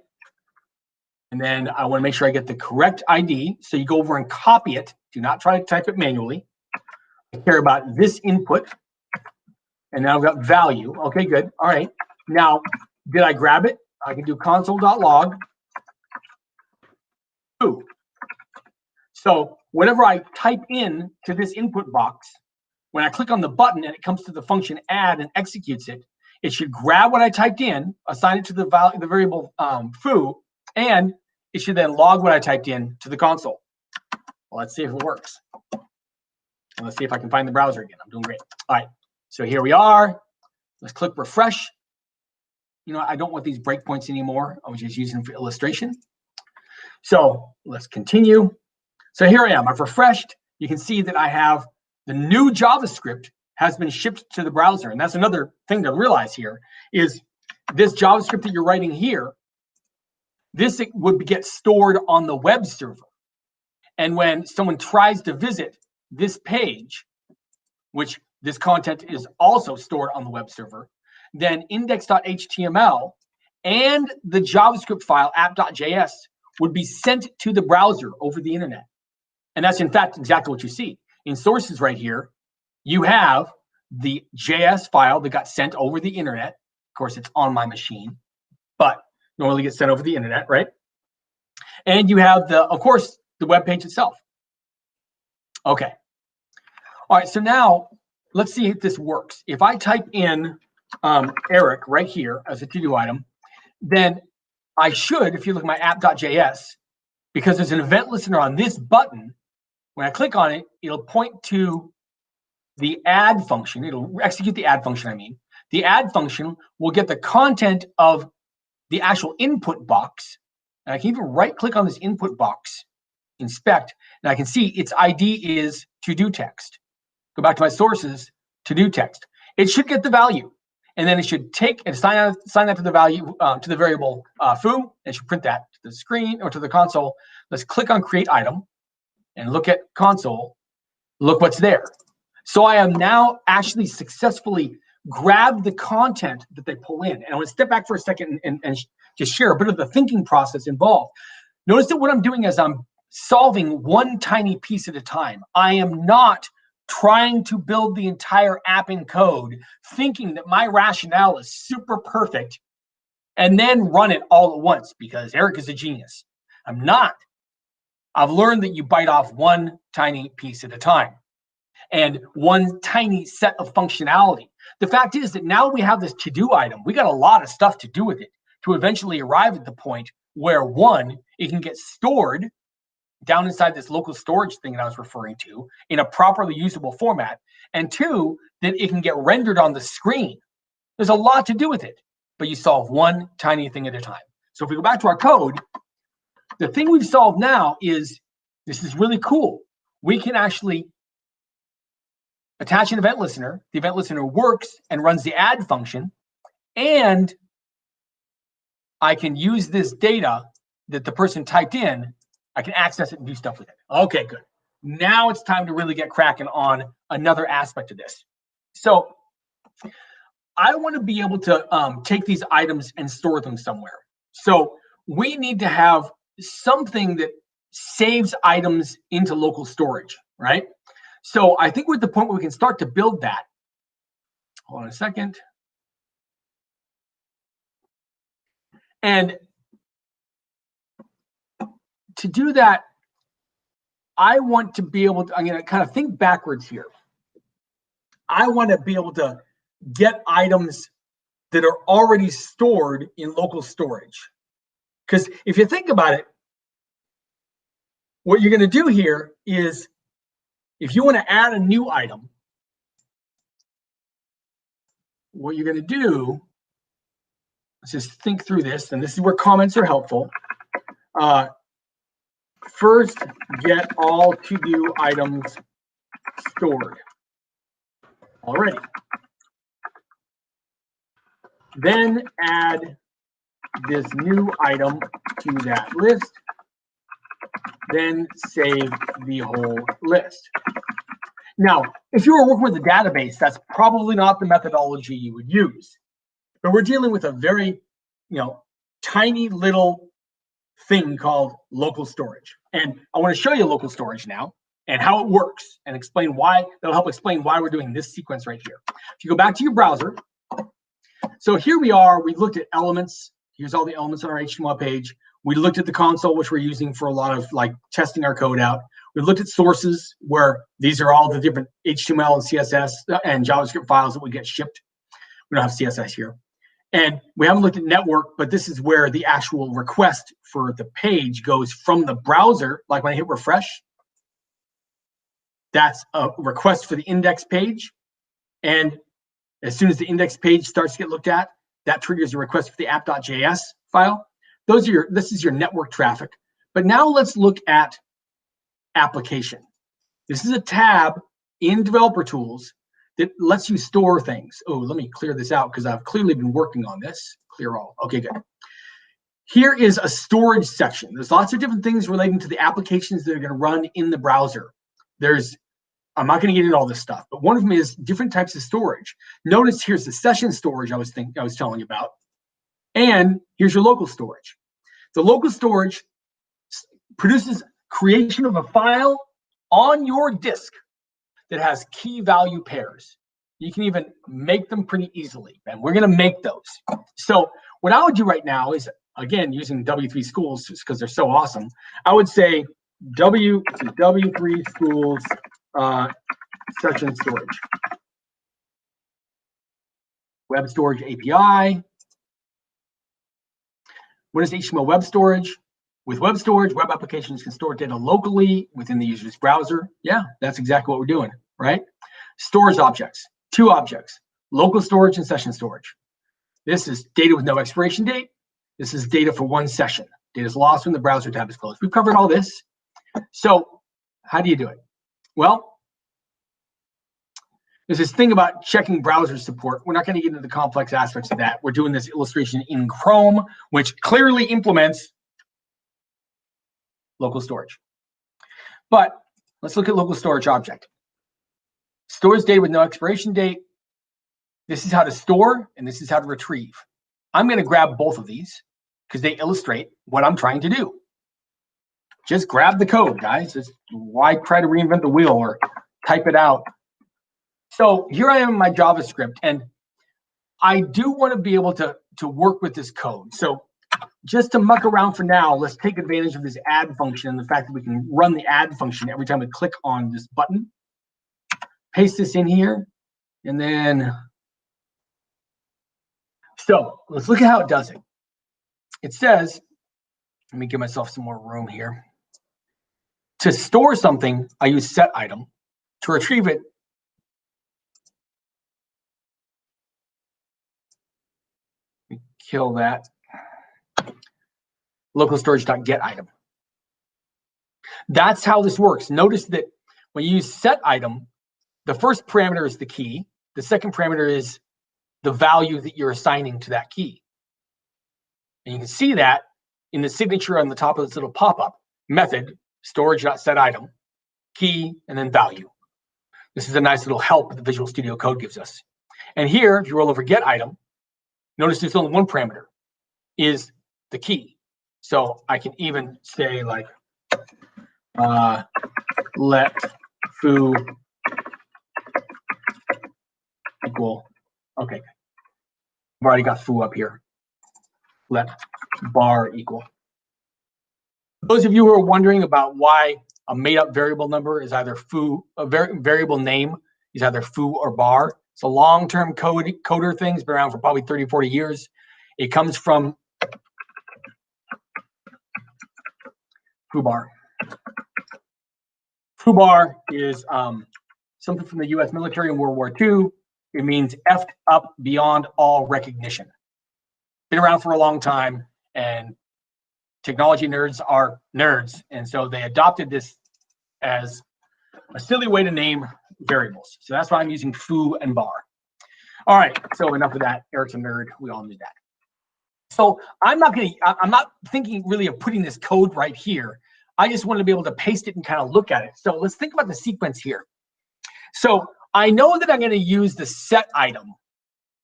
S2: And then I want to make sure I get the correct ID. So you go over and copy it. Do not try to type it manually. I care about this input. And now I've got value. Okay, good. All right. Now, did I grab it? I can do console.log. Foo. So whenever I type in to this input box, when I click on the button and it comes to the function add and executes it, it should grab what I typed in, assign it to the variable foo, and it should then log what I typed in to the console. Well, let's see if it works. And let's see if I can find the browser again. I'm doing great. All right, so here we are. Let's click refresh. I don't want these breakpoints anymore. I was just using them for illustration. So let's continue. So here I am. I've refreshed. You can see that I have the new JavaScript has been shipped to the browser. And that's another thing to realize here is this JavaScript that you're writing here, this would get stored on the web server. And when someone tries to visit this page, which this content is also stored on the web server, then index.html and the JavaScript file app.js would be sent to the browser over the internet. And that's in fact exactly what you see. in sources right here, you have the JS file that got sent over the internet. Of course, it's on my machine, but normally gets sent over the internet, right? And you have of course, the web page itself. Okay. All right, so now let's see if this works. If I type in Erik right here as a to-do item, then I should, if you look at my app.js, because there's an event listener on this button, when I click on it, it'll point to the add function. It'll execute the add function, I mean. The add function will get the content of the actual input box. And I can even right-click on this input box, inspect, and I can see its ID is to-do text. Go back to my sources, to-do text. It should get the value, and then it should take and assign that to the value, to the variable foo, and it should print that to the screen or to the console. Let's click on create item and look at console. Look what's there. So I am now actually successfully grabbed the content that they pull in. And I want to step back for a second and just share a bit of the thinking process involved. Notice that what I'm doing is I'm solving one tiny piece at a time. I am not trying to build the entire app in code, thinking that my rationale is super perfect, and then run it all at once because Erik is a genius. I'm not. I've learned that you bite off one tiny piece at a time and one tiny set of functionality. The fact is that now we have this to-do item. We got a lot of stuff to do with it to eventually arrive at the point where, one, it can get stored down inside this local storage thing that I was referring to in a properly usable format, and two, that it can get rendered on the screen. There's a lot to do with it, but you solve one tiny thing at a time. So if we go back to our code, the thing we've solved now is, this is really cool. We can actually attach an event listener. The event listener works and runs the add function, and I can use this data that the person typed in. I can access it and do stuff with it. Okay, good. Now it's time to really get cracking on another aspect of this. So I want to be able to take these items and store them somewhere. So we need to have something that saves items into local storage, right? So I think we're at the point where we can start to build that. Hold on a second. And to do that, I want to be able to, I'm going to kind of think backwards here. I want to be able to get items that are already stored in local storage. Because if you think about it, what you're going to do here is, if you want to add a new item, what you're going to do, let's just think through this, and this is where comments are helpful. First, get all to-do items stored already. Then add this new item to that list. Then save the whole list. Now, if you were working with a database, that's probably not the methodology you would use. But we're dealing with a very, tiny little thing called local storage. And I want to show you local storage now and how it works and explain why. That'll help explain why we're doing this sequence right here. If you go back to your browser, so here we are, we looked at elements. Here's all the elements on our HTML page. We looked at the console, which we're using for a lot of testing our code out. We looked at sources, where these are all the different HTML and CSS and JavaScript files that we get shipped. We don't have CSS here. And we haven't looked at network, but this is where the actual request for the page goes from the browser. Like when I hit refresh, that's a request for the index page. And as soon as the index page starts to get looked at, that triggers a request for the app.js file. This is your network traffic. But now let's look at application. This is a tab in Developer Tools that lets you store things. Oh, let me clear this out because I've clearly been working on this. Clear all. Okay, good. Here is a storage section. There's lots of different things relating to the applications that are going to run in the browser. I'm not going to get into all this stuff, but one of them is different types of storage. Notice here's the session storage I was telling you about, and here's your local storage. The local storage produces creation of a file on your disk. that has key value pairs. You can even make them pretty easily, and we're going to make those. So what I would do right now is, again, using W3 schools because they're so awesome, I would say W3 schools session storage. Web storage API. What is HTML web storage? With web storage, web applications can store data locally within the user's browser. Yeah, that's exactly what we're doing, right? Storage objects, 2 objects, local storage and session storage. This is data with no expiration date. This is data for 1 session. Data is lost when the browser tab is closed. We've covered all this. So how do you do it? Well, there's this thing about checking browser support. We're not going to get into the complex aspects of that. We're doing this illustration in Chrome, which clearly implements local storage. But let's look at local storage object. Stores data with no expiration date. This is how to store, and this is how to retrieve. I'm going to grab both of these because they illustrate what I'm trying to do. Just grab the code, guys. Why try to reinvent the wheel or type it out? So here I am in my JavaScript, and I do want to be able to work with this code. So just to muck around for now, let's take advantage of this add function and the fact that we can run the add function every time we click on this button. Paste this in here, and then, so let's look at how it does it. It says, let me give myself some more room here. To store something, I use set item. To retrieve it, kill that. Local storage.get item. That's how this works. Notice that when you use set item, the first parameter is the key. The second parameter is the value that you're assigning to that key. And you can see that in the signature on the top of this little pop-up. Method, storage.setItem, key, and then value. This is a nice little help that the Visual Studio Code gives us. And here, if you roll over get item, notice there's only one parameter, is the key. So I can even say like, let foo equal, okay. I've already got foo up here. Let bar equal. Those of you who are wondering about why a made-up variable number is either foo, a variable name is either foo or bar. It's a long-term coder thing. It's been around for probably 30, 40 years. It comes from foobar. Foobar is something from the US military in World War II. It means effed up beyond all recognition. Been around for a long time, and technology nerds are nerds, and so they adopted this as a silly way to name variables. So that's why I'm using foo and bar. All right, so enough of that. Erik's a nerd. We all knew that. So I'm not thinking really of putting this code right here. I just want to be able to paste it and kind of look at it. So let's think about the sequence here. So I know that I'm going to use the set item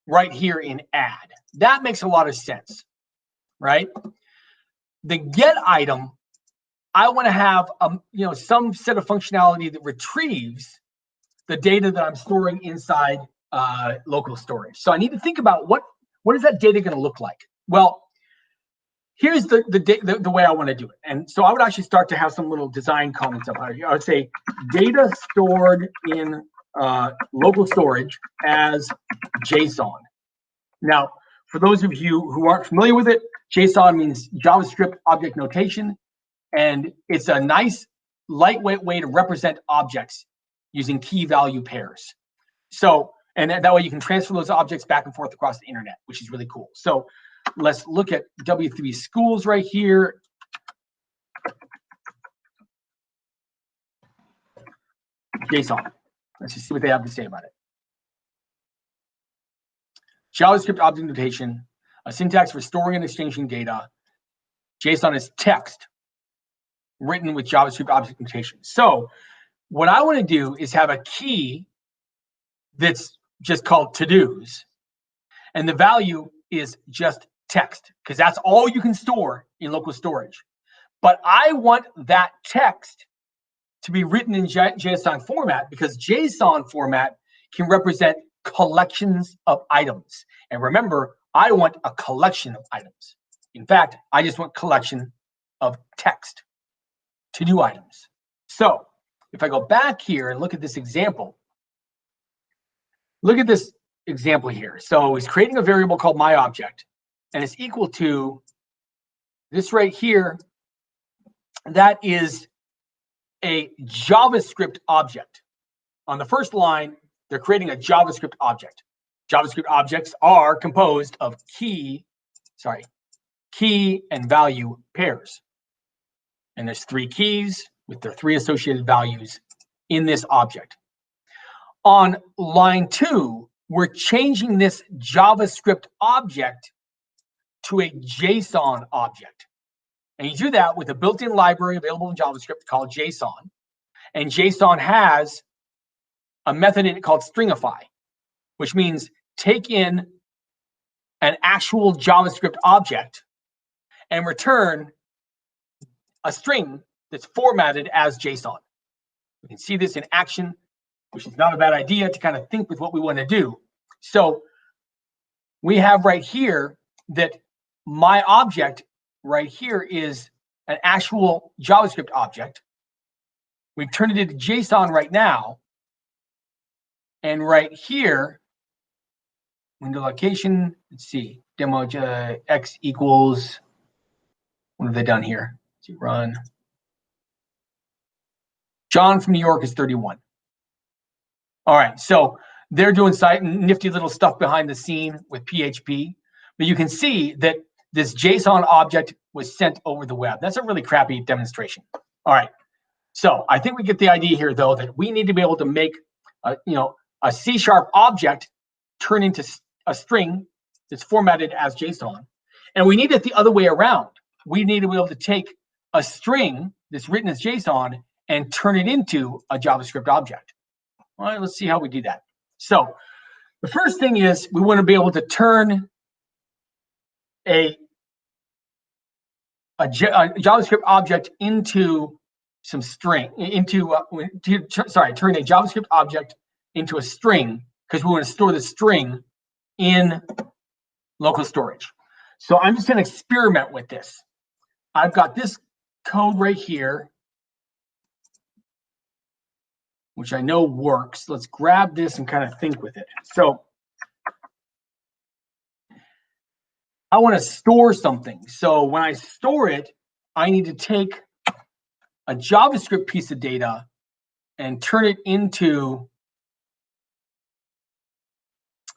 S2: right here in add. That makes a lot of sense, right? The get item, I want to have some set of functionality that retrieves the data that I'm storing inside local storage. So I need to think about what is that data going to look like? Well, here's the way I want to do it. And so I would actually start to have some little design comments up here. I would say data stored in local storage as JSON. Now, for those of you who aren't familiar with it, JSON means JavaScript object notation, and it's a nice, lightweight way to represent objects using key value pairs. So, and that way you can transfer those objects back and forth across the internet, which is really cool. So let's look at W3 schools right here. JSON. Let's just see what they have to say about it. JavaScript object notation, a syntax for storing and exchanging data. JSON is text written with JavaScript object notation. So what I want to do is have a key that's just called to-dos, and the value is just text, because that's all you can store in local storage. But I want that text to be written in JSON format because JSON format can represent collections of items. And remember, I want a collection of items. In fact, I just want collection of text to do items. So if I go back here and look at this example, look at this example here. So he's creating a variable called myObject, and it's equal to this right here. That is a JavaScript object. On the first line, they're creating a JavaScript object. JavaScript objects are composed of key and value pairs. And there's 3 keys with their 3 associated values in this object. On line 2, we're changing this JavaScript object to a JSON object. And you do that with a built-in library available in JavaScript called JSON. And JSON has a method in it called stringify, which means take in an actual JavaScript object and return a string that's formatted as JSON. You can see this in action, which is not a bad idea to kind of think with what we want to do. So we have right here that my object right here is an actual JavaScript object. We've turned it into JSON right now. And right here, window location, let's see, demo x equals, what have they done here? Let's see, run. John from New York is 31. All right, so they're doing nifty little stuff behind the scene with PHP, but you can see that this JSON object was sent over the web. That's a really crappy demonstration. All right, so I think we get the idea here, though, that we need to be able to make a C# object turn into a string that's formatted as JSON. And we need it the other way around. We need to be able to take a string that's written as JSON and turn it into a JavaScript object. All right, let's see how we do that. So the first thing is we want to be able to turn a JavaScript object into some string, turn a JavaScript object into a string, because we want to store the string in local storage. So I'm just going to experiment with this. I've got this code right here, which I know works. Let's grab this and kind of think with it. So I want to store something. So when I store it, I need to take a JavaScript piece of data and turn it into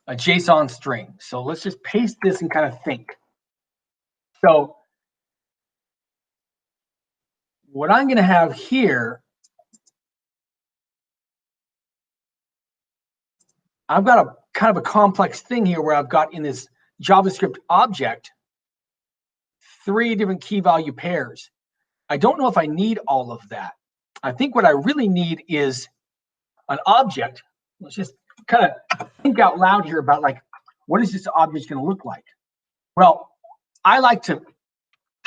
S2: a JSON string. So let's just paste this and kind of think. So what I'm going to have here, I've got a kind of a complex thing here where I've got in this JavaScript object 3 different key value pairs. I don't know if I need all of that. I think what I really need is an object. Let's just kind of think out loud here about, like, what is this object going to look like? Well, I like to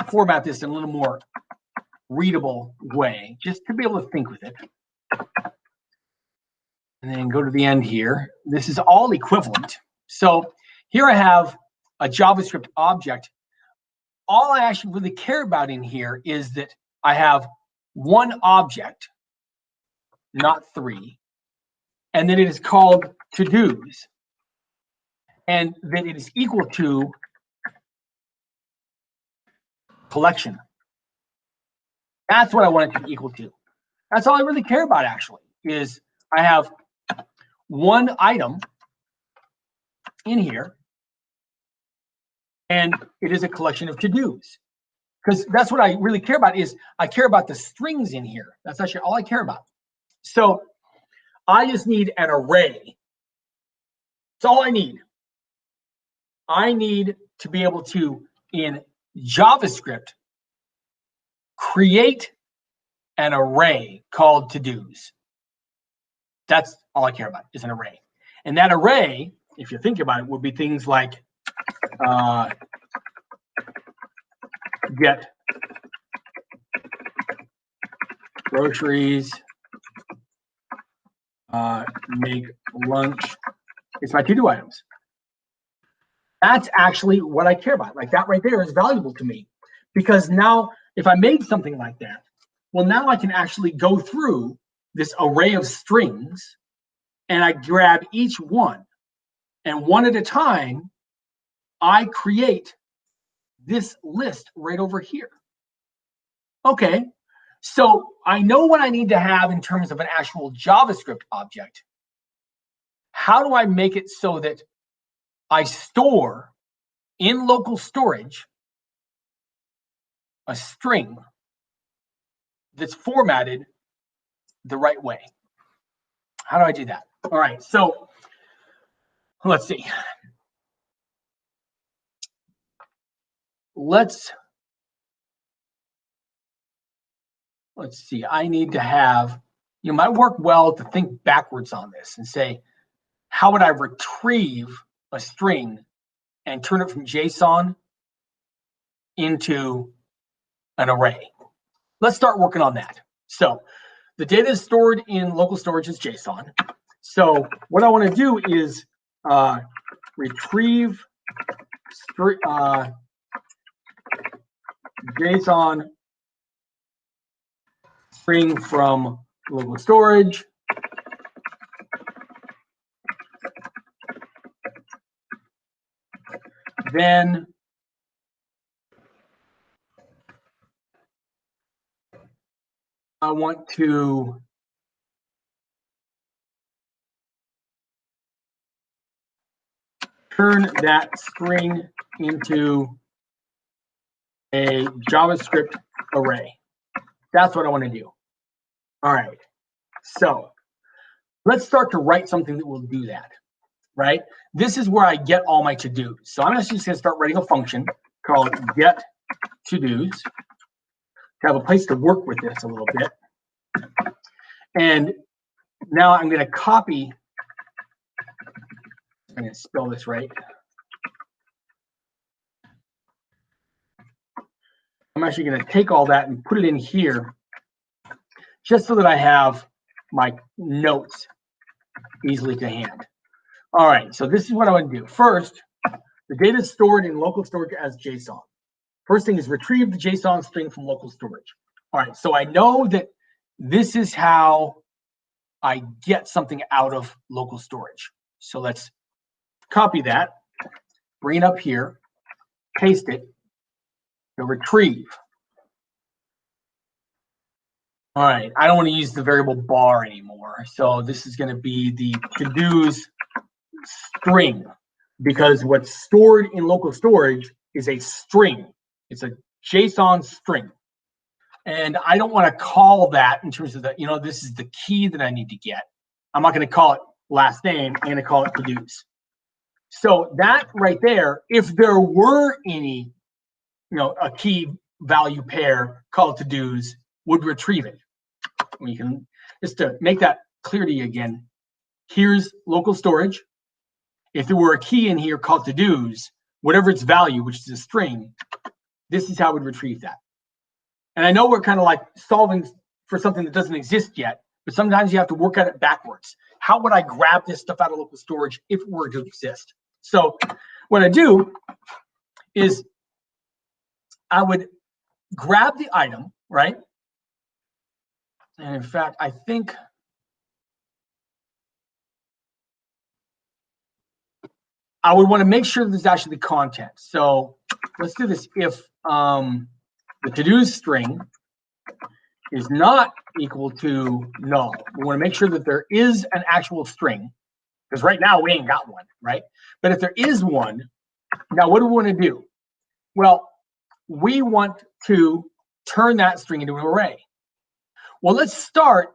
S2: format this in a little more readable way, just to be able to think with it. And then go to the end here. This is all equivalent. So here I have a JavaScript object. All I actually really care about in here is that I have 1 object, not 3, and then it is called to-dos, and that it is equal to collection. That's what I want it to be equal to. That's all I really care about, actually, is I have 1 item in here, and it is a collection of to-dos. Because that's what I really care about, is I care about the strings in here. That's actually all I care about. So I just need an array. That's all I need. I need to be able to, in JavaScript, create an array called to-dos. That's all I care about, is an array. And that array, if you think about it, would be things like get groceries make lunch. It's my to-do items. That's actually what I care about. Like that right there is valuable to me, because now if I made something like that, well, now I can actually go through this array of strings and I grab each one, and one at a time, I create this list right over here. Okay, so I know what I need to have in terms of an actual JavaScript object. How do I make it so that I store in local storage a string that's formatted the right way? How do I do that? All right, so let's see. Let's see. I need to have, you might work well to think backwards on this and say, how would I retrieve a string and turn it from JSON into an array? Let's start working on that. So the data is stored in local storage as JSON. So what I want to do is retrieve JSON string from local storage. Then I want to turn that string into a JavaScript array. That's what I want to do. All right. So let's start to write something that will do that, right? This is where I get all my to-dos. So I'm actually just going to start writing a function called get to-dos to have a place to work with this a little bit. And now I'm going to copy. I'm going to spell this right. I'm actually going to take all that and put it in here just so that I have my notes easily to hand. All right, so this is what I want to do. First, the data is stored in local storage as JSON. First thing is retrieve the JSON string from local storage. All right, so I know that this is how I get something out of local storage. So let's copy that, bring it up here, paste it, and retrieve. All right, I don't want to use the variable bar anymore. So this is going to be the to-dos string, because what's stored in local storage is a string. It's a JSON string. And I don't want to call that in terms of the, you know, this is the key that I need to get. I'm not going to call it last name. I'm going to call it to-dos. So that right there, if there were any, you know, a key value pair called to-dos, would retrieve it. We can, just to make that clear to you again, here's local storage. If there were a key in here called to-dos, whatever its value, which is a string, this is how it would retrieve that. And I know we're kind of like solving for something that doesn't exist yet, but sometimes you have to work at it backwards. How would I grab this stuff out of local storage if it were to exist? So what I do is I would grab the item, right? And in fact, I think I would want to make sure that there's actually content. So let's do this. If the to-dos string is not equal to null, we want to make sure that there is an actual string, because right now we ain't got one, right? But if there is one, now what do we want to do? Well, we want to turn that string into an array. Well, let's start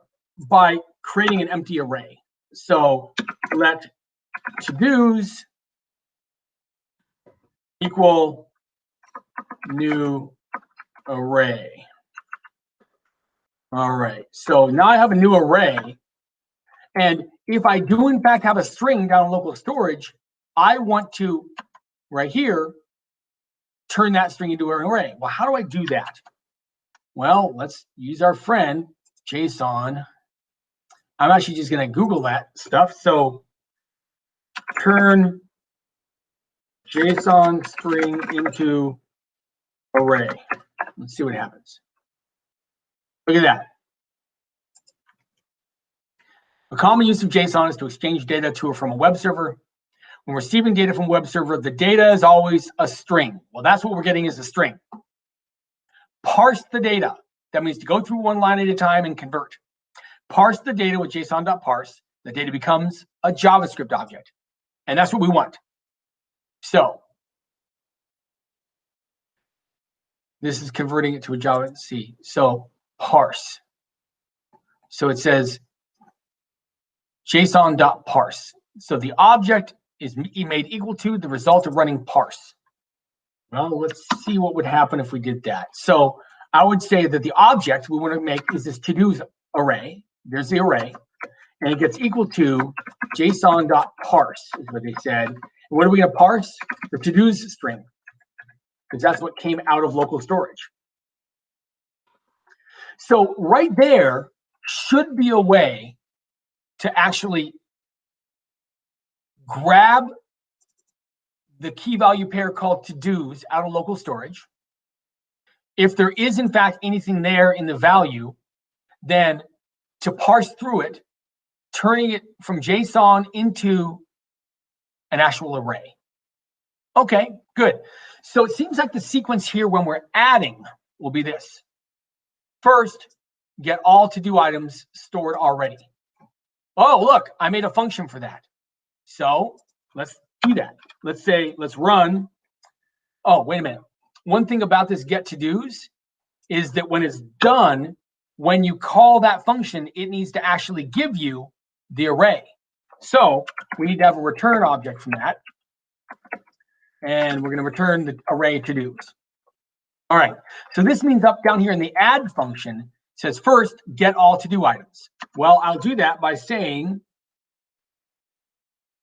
S2: by creating an empty array. So let to-dos equal new array. All right, so now I have a new array. And if I do in fact have a string down in local storage, I want to, right here, turn that string into an array. Well, how do I do that? Well, let's use our friend JSON I'm actually just going to Google that stuff. So turn JSON string into array. Let's see what happens. Look at that. A common use of JSON is to exchange data to or from a web server. When receiving data from a web server, the data is always a string. Well, that's what we're getting is a string. Parse the data. That means to go through one line at a time and convert. Parse the data with json.parse. The data becomes a JavaScript object. And that's what we want. So this is converting it to a Java C. So parse. So it says json.parse. So the object is made equal to the result of running parse. Well, let's see what would happen if we did that. So I would say that the object we want to make is this to-dos array. There's the array. And it gets equal to json.parse is what they said. And what are we going to parse? The to-dos string. Because that's what came out of local storage. So right there should be a way to actually grab the key value pair called to-dos out of local storage. If there is, in fact, anything there in the value, then to parse through it, turning it from JSON into an actual array. Okay, good. So it seems like the sequence here when we're adding will be this. First, get all to-do items stored already. Oh, look, I made a function for that. So let's do that. Let's say, let's run. Oh, wait a minute. One thing about this get to-dos is that when it's done, when you call that function, it needs to actually give you the array. So we need to have a return object from that. And we're going to return the array to-dos. All right. So this means up down here in the add function says first get all to-do items. Well, I'll do that by saying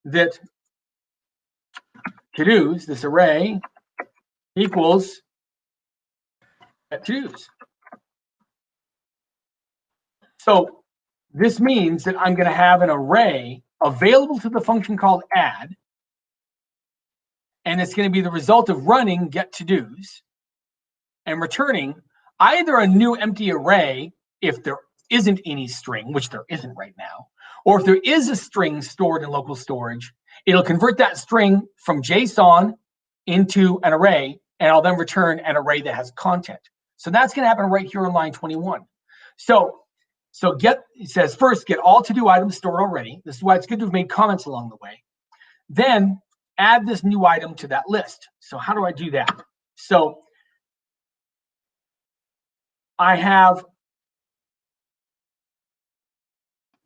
S2: that to-dos, this array, equals to-dos. So this means that I'm going to have an array available to the function called add, and it's going to be the result of running get to-dos and returning either a new empty array if there isn't any string, which there isn't right now, or if there is a string stored in local storage, it'll convert that string from JSON into an array, and I'll then return an array that has content. So that's going to happen right here on line 21. So it says first get all to-do items stored already. This is why it's good to have made comments along the way. Then add this new item to that list. So how do I do that? So I have,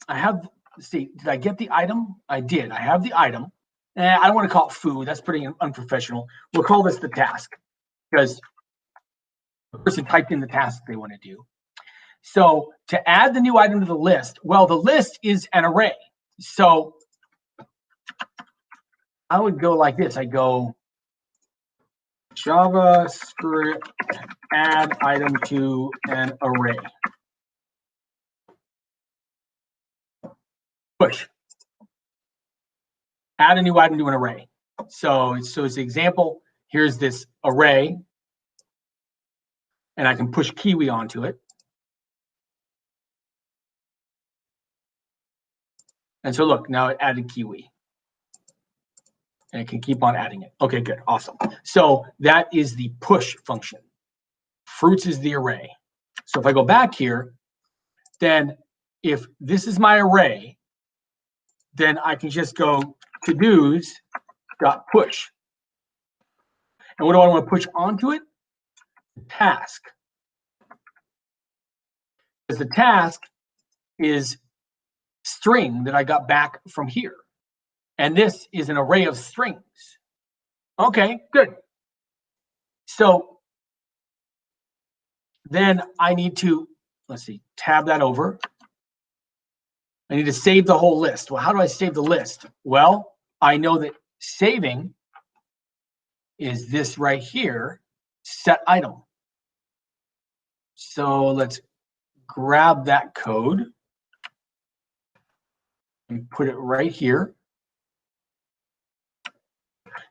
S2: let's see, did I get the item? I did. I have the item. I don't want to call it food. That's pretty unprofessional. We'll call this the task because the person typed in the task they want to do. So to add the new item to the list, well, the list is an array. So I would go like this. I go JavaScript add item to an array. Push. Add a new item to an array. So as an example, here's this array, and I can push Kiwi onto it. And so look, now it added Kiwi. And it can keep on adding it. Okay, good, awesome. So that is the push function. Fruits is the array. So if I go back here, then if this is my array, then I can just go to-dos dot push. And what do I want to push onto it? The task. Because the task is string that I got back from here. And this is an array of strings. Okay, good. So then I need to, let's see, tab that over. I need to save the whole list. Well, how do I save the list? Well, I know that saving is this right here, set item. So let's grab that code. and put it right here.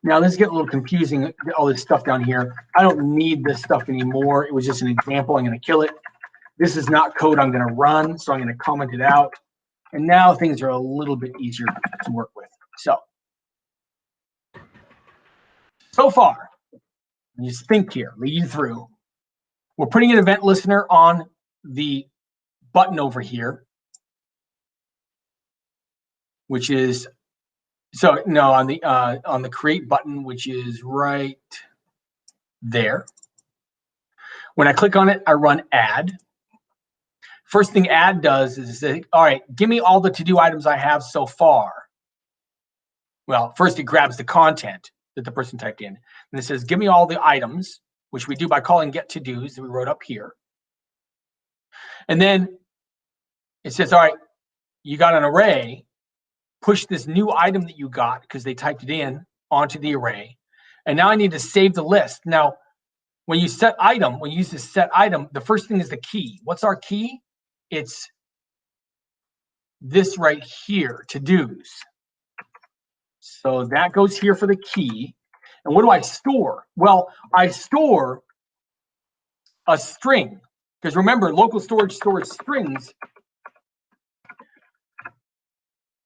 S2: Now this is getting a little confusing, all this stuff down here. I don't need this stuff anymore. It was just an example. I'm going to kill it. This is not code I'm going to run, so I'm going to comment it out. And now things are a little bit easier to work with. So far, just think here, lead you through. We're putting an event listener on the button over here, which is on the create button, which is right there. When I click on it, I run add. First thing add does is say, all right, give me all the to-do items I have so far. Well, first it grabs the content that the person typed in, and it says, give me all the items, which we do by calling get to-dos that we wrote up here. And then it says, all right, you got an array, push this new item that you got because they typed it in onto the array. And now I need to save the list. Now, when you set item, when you use this set item, the first thing is the key. What's our key? It's this right here, to-dos. So that goes here for the key. And what do I store? Well, I store a string. Because remember, local storage stores strings.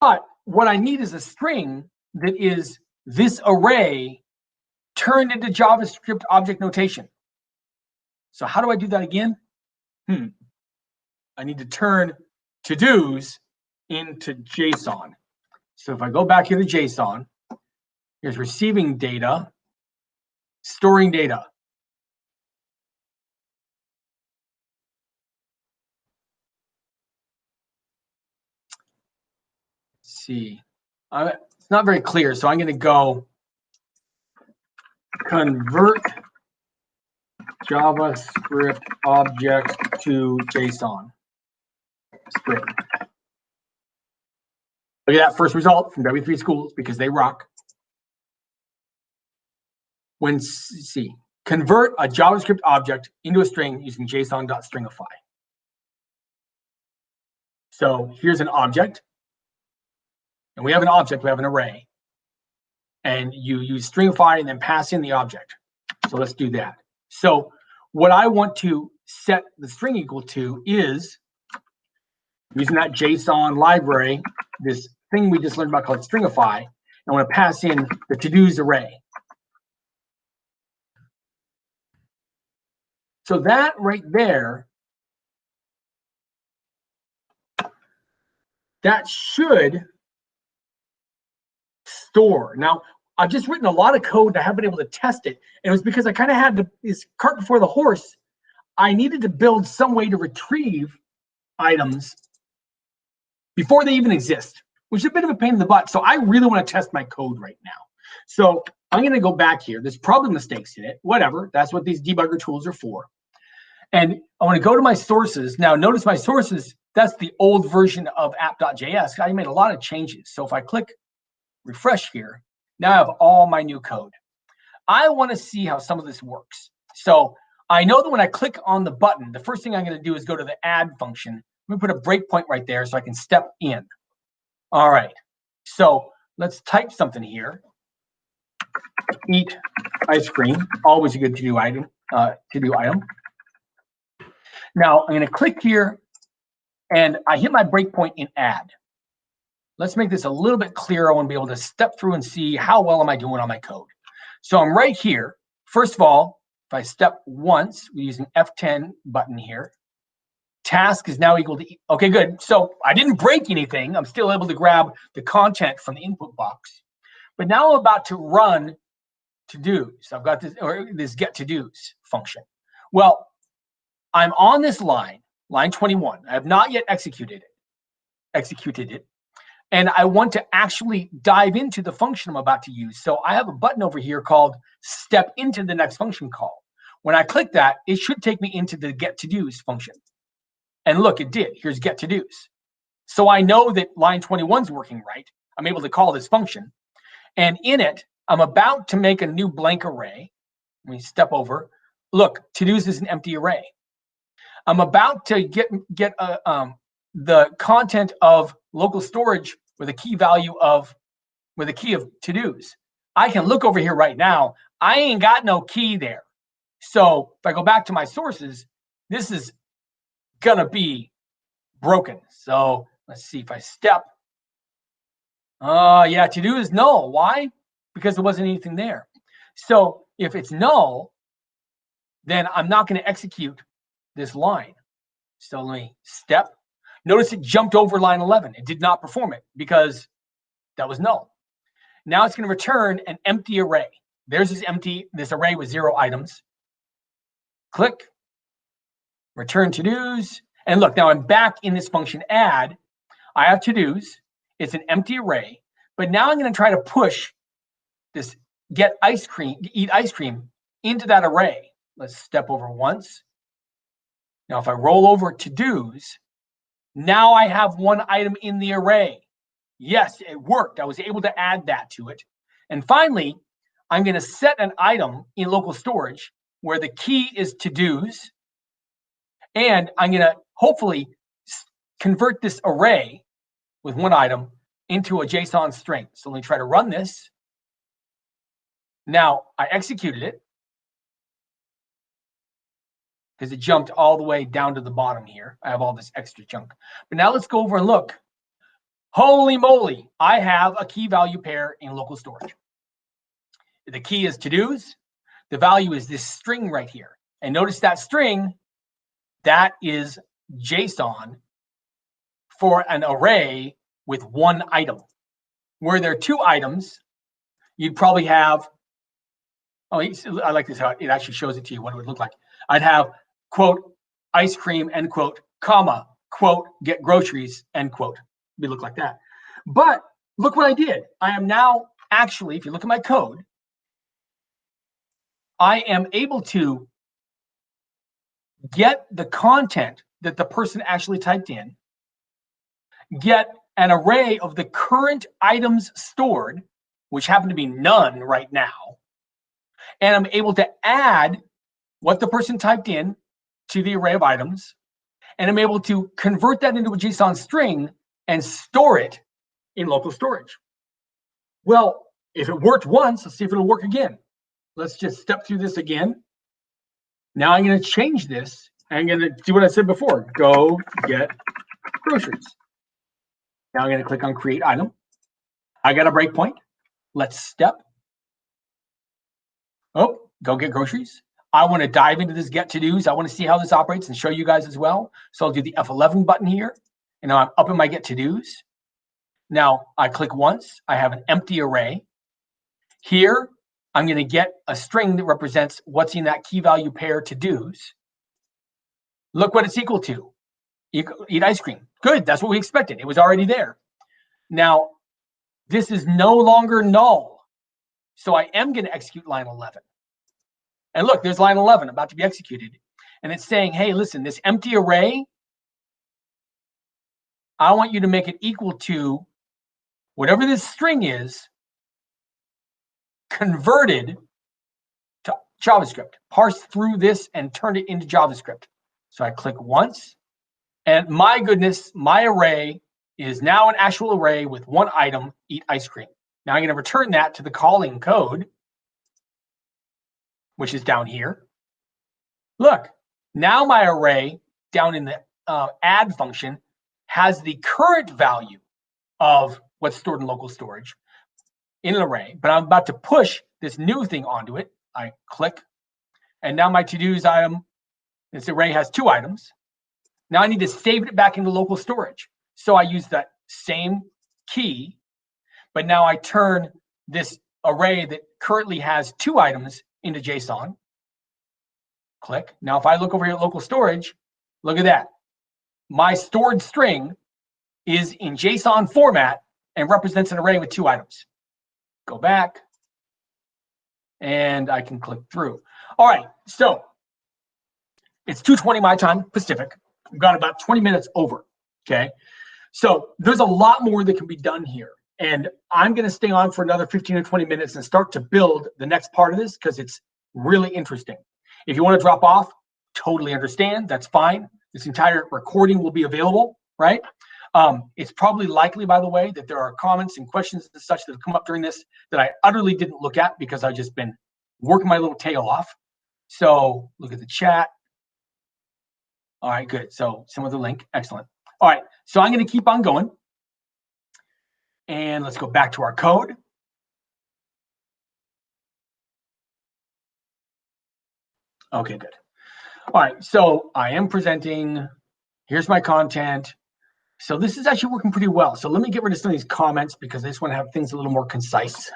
S2: But what I need is a string that is this array turned into JavaScript object notation. So how do I do that again? I need to turn to-dos into JSON. So if I go back here to JSON, here's receiving data, storing data. Let's see, it's not very clear, so I'm going to go convert JavaScript object to JSON string. Look at that first result from W3 Schools because they rock. Convert a JavaScript object into a string using json.stringify. So here's an object. And we have an object, we have an array. And you use stringify and then pass in the object. So let's do that. So what I want to set the string equal to is, using that JSON library, this thing we just learned about called stringify, I want to pass in the to-dos array. So that right there, that should store. Now, I've just written a lot of code. I haven't been able to test it. And it was because I kind of had this cart before the horse. I needed to build some way to retrieve items before they even exist, which is a bit of a pain in the butt. So I really want to test my code right now. So I'm going to go back here. There's probably mistakes in it. Whatever. That's what these debugger tools are for. And I want to go to my sources. Now, notice my sources, that's the old version of app.js. I made a lot of changes. So if I click refresh here, now I have all my new code. I want to see how some of this works. So I know that when I click on the button, the first thing I'm going to do is go to the add function. I'm going to put a breakpoint right there so I can step in. All right. So let's type something here. Eat ice cream. Always a good to-do item. Now I'm going to click here, and I hit my breakpoint in add. Let's make this a little bit clearer. I want to be able to step through and see how well am I doing on my code. So I'm right here. First of all, if I step once, we're using F10 button here. Task is now equal to, okay, good. So I didn't break anything. I'm still able to grab the content from the input box. But now I'm about to run to-dos. I've got this get to-dos function. Well, I'm on this line 21. I have not yet executed it. And I want to actually dive into the function I'm about to use. So I have a button over here called step into the next function call. When I click that, it should take me into the get to-dos function. And look, it did. Here's get to-dos. So I know that line 21 is working right. I'm able to call this function. And in it, I'm about to make a new blank array. Let me step over. Look, to-dos is an empty array. I'm about to get the content of local storage with a key value of, with a key of to-dos. I can look over here right now. I ain't got no key there. So if I go back to my sources, this is gonna be broken. So let's see if I step. Yeah, to-do is null. Why? Because there wasn't anything there. So if it's null, then I'm not going to execute this line. So let me step. Notice it jumped over line 11. It did not perform it because that was null. Now it's going to return an empty array. There's this array with 0 items. Click, return to-dos. And look, now I'm back in this function add. I have to-dos. It's an empty array. But now I'm going to try to push this eat ice cream into that array. Let's step over once. Now, if I roll over to-dos, now I have 1 item in the array. Yes, it worked. I was able to add that to it. And finally, I'm going to set an item in local storage where the key is to-dos. And I'm going to hopefully convert this array with 1 item into a JSON string. So let me try to run this. Now, I executed it because it jumped all the way down to the bottom here. I have all this extra chunk. But now let's go over and look. Holy moly, I have a key value pair in local storage. The key is to-dos. The value is this string right here. And notice that string, that is JSON for an array with 1 item. Where there are 2 items, you'd probably have, oh, I like this, how it actually shows it to you, what it would look like. I'd have, quote, ice cream, end quote, comma, quote, get groceries, end quote. It'd look like that. But look what I did. I am now actually, if you look at my code, I am able to get the content that the person actually typed in, get an array of the current items stored, which happen to be none right now, and I'm able to add what the person typed in to the array of items, and I'm able to convert that into a JSON string and store it in local storage. Well, if it worked once, let's see if it'll work again. Let's just step through this again. Now I'm going to change this. I'm going to do what I said before. Go get groceries. Now I'm going to click on create item. I got a breakpoint. Let's step. Oh, go get groceries. I want to dive into this get to-dos. I want to see how this operates and show you guys as well. So I'll do the F11 button here. And now I'm up in my get to-dos. Now I click once. I have an empty array. Here, I'm going to get a string that represents what's in that key value pair to-dos. Look what it's equal to. Eat ice cream. Good, that's what we expected. It was already there. Now, this is no longer null. So I am going to execute line 11. And look, there's line 11 about to be executed. And it's saying, hey, listen, this empty array, I want you to make it equal to whatever this string is converted to JavaScript. Parse through this and turn it into JavaScript. So I click once. And my goodness, my array is now an actual array with 1 item, eat ice cream. Now I'm going to return that to the calling code, which is down here. Look, now my array down in the add function has the current value of what's stored in local storage in an array, but I'm about to push this new thing onto it. I click, and now my to-dos item, this array has 2 items. Now I need to save it back into local storage. So I use that same key, but now I turn this array that currently has 2 items into JSON. Click. Now if I look over here at local storage, look at that. My stored string is in JSON format and represents an array with 2 items. Go back, and I can click through. All right, so it's 2:20 my time, Pacific. We've got about 20 minutes over, okay? So there's a lot more that can be done here. And I'm going to stay on for another 15 or 20 minutes and start to build the next part of this because it's really interesting. If you want to drop off, totally understand. That's fine. This entire recording will be available, right? It's probably likely, by the way, that there are comments and questions and such that have come up during this that I utterly didn't look at because I've just been working my little tail off. So look at the chat. All right, good. So some of the link, excellent. All right, so I'm going to keep on going. And let's go back to our code. Okay, good. All right, so I am presenting. Here's my content. So this is actually working pretty well. So let me get rid of some of these comments because I just want to have things a little more concise.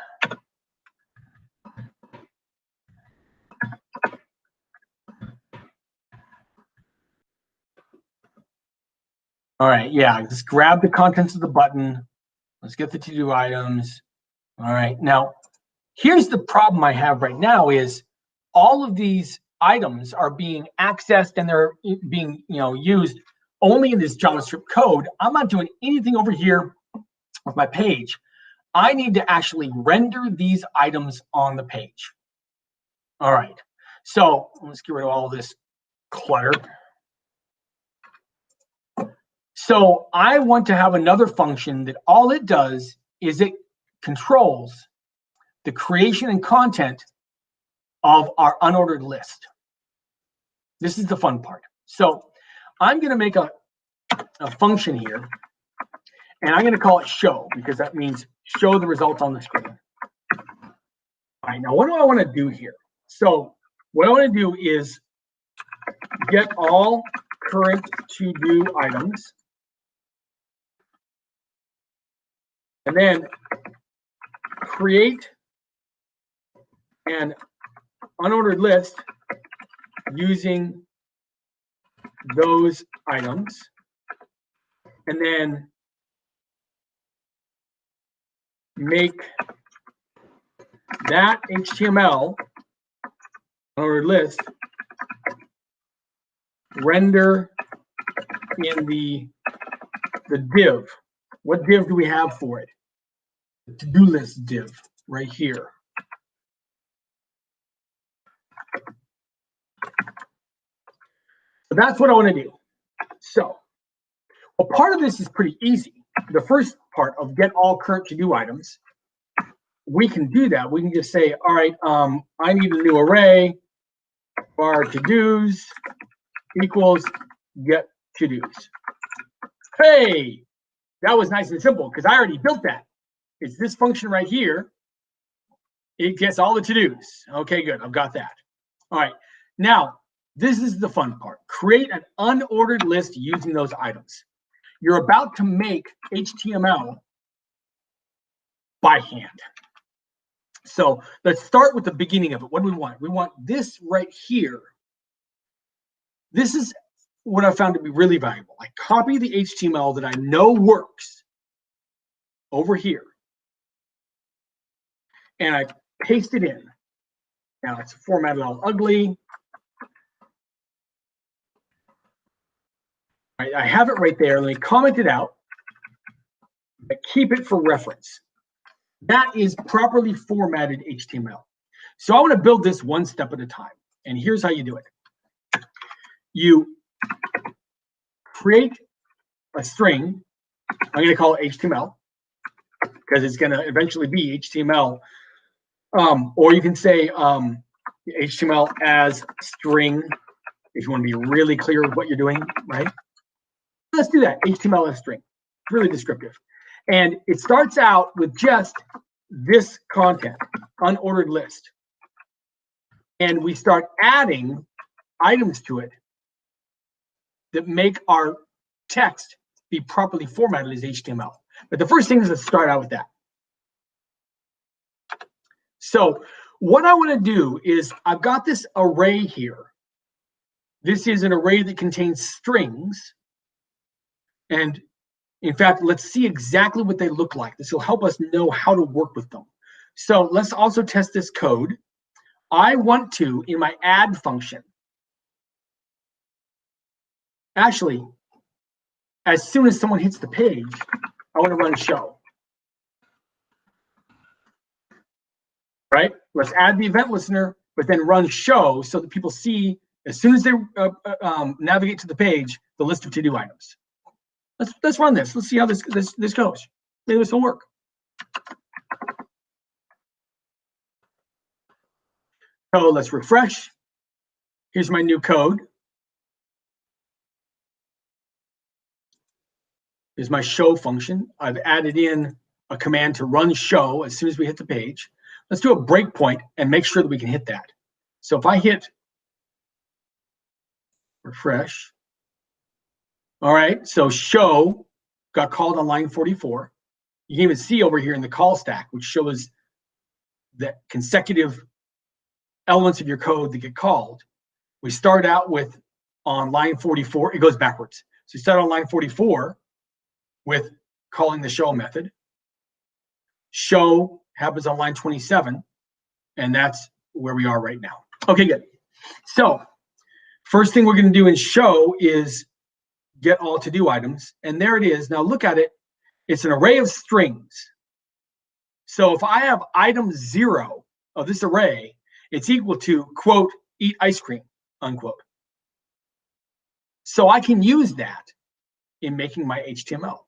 S2: All right, yeah, just grab the contents of the button. Let's get the to-do items. All right, now here's the problem I have right now is all of these items are being accessed and they're being used only in this JavaScript code. I'm not doing anything over here with my page. I need to actually render these items on the page. All right, so let's get rid of all this clutter. So I want to have another function that all it does is it controls the creation and content of our unordered list. This is the fun part. So I'm going to make a function here, and I'm going to call it show because that means show the results on the screen. All right, now what do I want to do here? So what I want to do is get all current to-do items, and then create an unordered list using those items, and then make that HTML unordered list render in the div. What div do we have for it? The to-do list div right here. So that's what I want to do. So, well, part of this is pretty easy. The first part of get all current to-do items, we can do that. We can just say, all right, I need a new array, var to-dos equals get to-dos. Hey, that was nice and simple because I already built that. It's this function right here. It gets all the to-dos. Okay, good. I've got that. All right. Now, this is the fun part. Create an unordered list using those items. You're about to make HTML by hand. So let's start with the beginning of it. What do we want? We want this right here. This is what I found to be really valuable. I copy the HTML that I know works over here, and I paste it in. Now it's formatted all ugly. I have it right there. Let me comment it out. I keep it for reference. That is properly formatted HTML. So I want to build this one step at a time. And here's how you do it. You create a string. I'm going to call it HTML because it's going to eventually be HTML. Or you can say HTML as string if you want to be really clear with what you're doing, right? Let's do that. HTML as string. Really descriptive. And it starts out with just this content, unordered list. And we start adding items to it that make our text be properly formatted as HTML. But the first thing is to start out with that. So what I want to do is I've got this array here. This is an array that contains strings. And in fact, let's see exactly what they look like. This will help us know how to work with them. So let's also test this code. I want to, in my add function, actually, as soon as someone hits the page, I want to run show. Right? Let's add the event listener, but then run show so that people see, as soon as they navigate to the page, the list of to-do items. Let's run this. Let's see how this goes. Maybe this will work. So let's refresh. Here's my new code. Here's my show function. I've added in a command to run show as soon as we hit the page. Let's do a breakpoint and make sure that we can hit that. So if I hit refresh, all right, so show got called on line 44. You can even see over here in the call stack, which shows the consecutive elements of your code that get called. We start out with on line 44, it goes backwards. So you start on line 44 with calling the show method. Show happens on line 27, and that's where we are right now. Okay, good. So first thing we're going to do in show is get all to-do items, and there it is. Now look at it. It's an array of strings. So if I have item 0 of this array, it's equal to, quote, eat ice cream, unquote. So I can use that in making my HTML.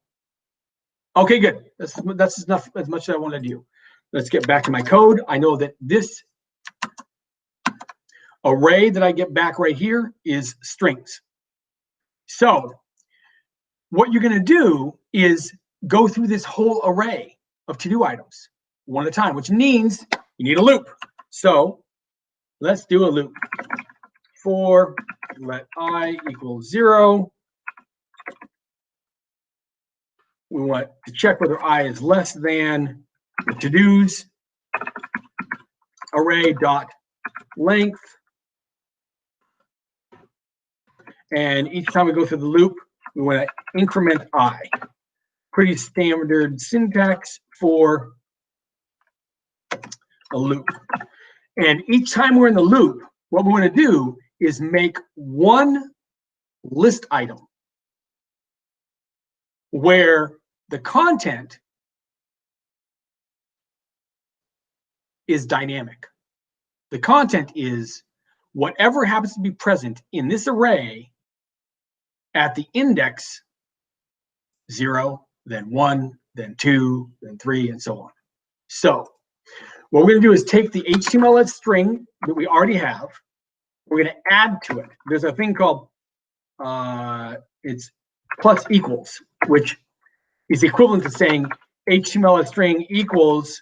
S2: Okay, good. That's enough, as much as I want to do. Let's get back to my code. I know that this array that I get back right here is strings. So what you're going to do is go through this whole array of to-do items one at a time, which means you need a loop. So let's do a loop. For let I equal 0. We want to check whether I is less than the to-dos array dot length. And each time we go through the loop, we want to increment I. Pretty standard syntax for a loop. And each time we're in the loop, what we want to do is make one list item where the content is dynamic. The content is whatever happens to be present in this array at the index 0, then 1, then 2, then 3, and so on. So what we're going to do is take the HTML string that we already have. We're going to add to it. There's a thing called it's plus equals, which is equivalent to saying HTML string equals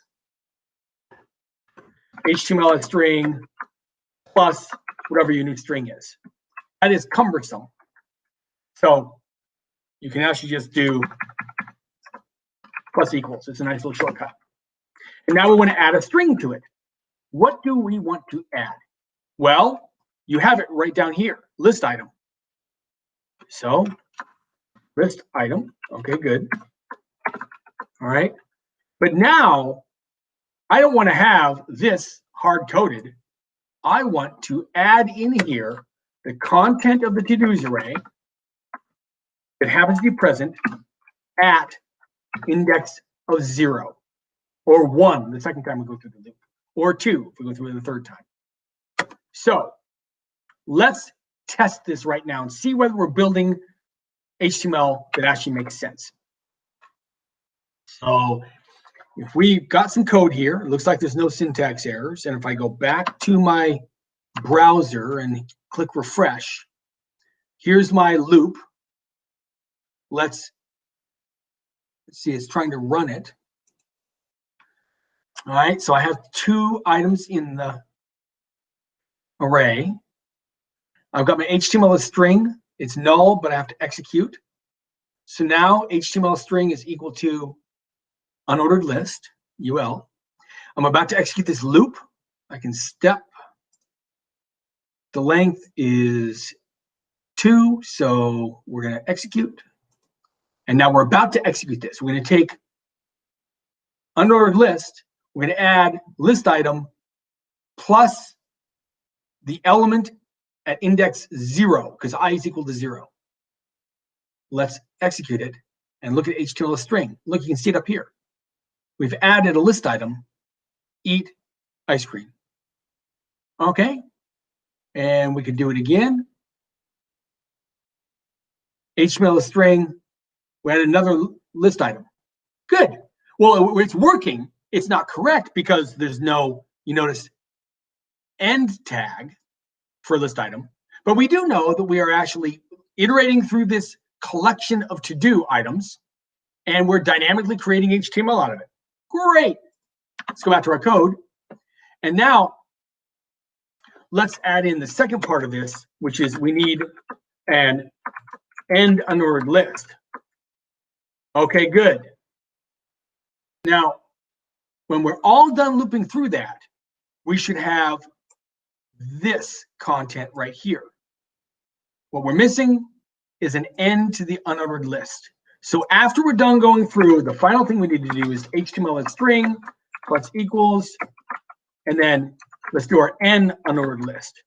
S2: HTML string plus whatever your new string is. That is cumbersome. So you can actually just do plus equals. It's a nice little shortcut. And now we want to add a string to it. What do we want to add? Well, you have it right down here, list item. So list item, okay, good. All right, but now I don't want to have this hard-coded. I want to add in here the content of the to-dos array that happens to be present at index of 0, or 1 the second time we go through the loop, or 2 if we go through it the third time. So let's test this right now and see whether we're building HTML that actually makes sense. So if we've got some code here, it looks like there's no syntax errors. And if I go back to my browser and click refresh, here's my loop. Let's see, it's trying to run it. All right, so I have 2 items in the array. I've got my HTML string. It's null, but I have to execute. So now HTML string is equal to unordered list, UL. I'm about to execute this loop. I can step. The length is 2, so we're going to execute. And now we're about to execute this. We're going to take unordered list. We're going to add list item plus the element at index 0, because I is equal to 0. Let's execute it and look at HTML string. Look, you can see it up here. We've added a list item, eat ice cream. Okay, and we could do it again. HTML string We added another list item. Good. Well, it's working. It's not correct because there's no, you notice, end tag for list item. But we do know that we are actually iterating through this collection of to-do items, and we're dynamically creating HTML out of it. Great. Let's go back to our code. And now let's add in the second part of this, which is we need an end unordered list. Okay, good. Now, when we're all done looping through that, we should have this content right here. What we're missing is an end to the unordered list. So after we're done going through, the final thing we need to do is HTML as string plus equals, and then let's do our n unordered list.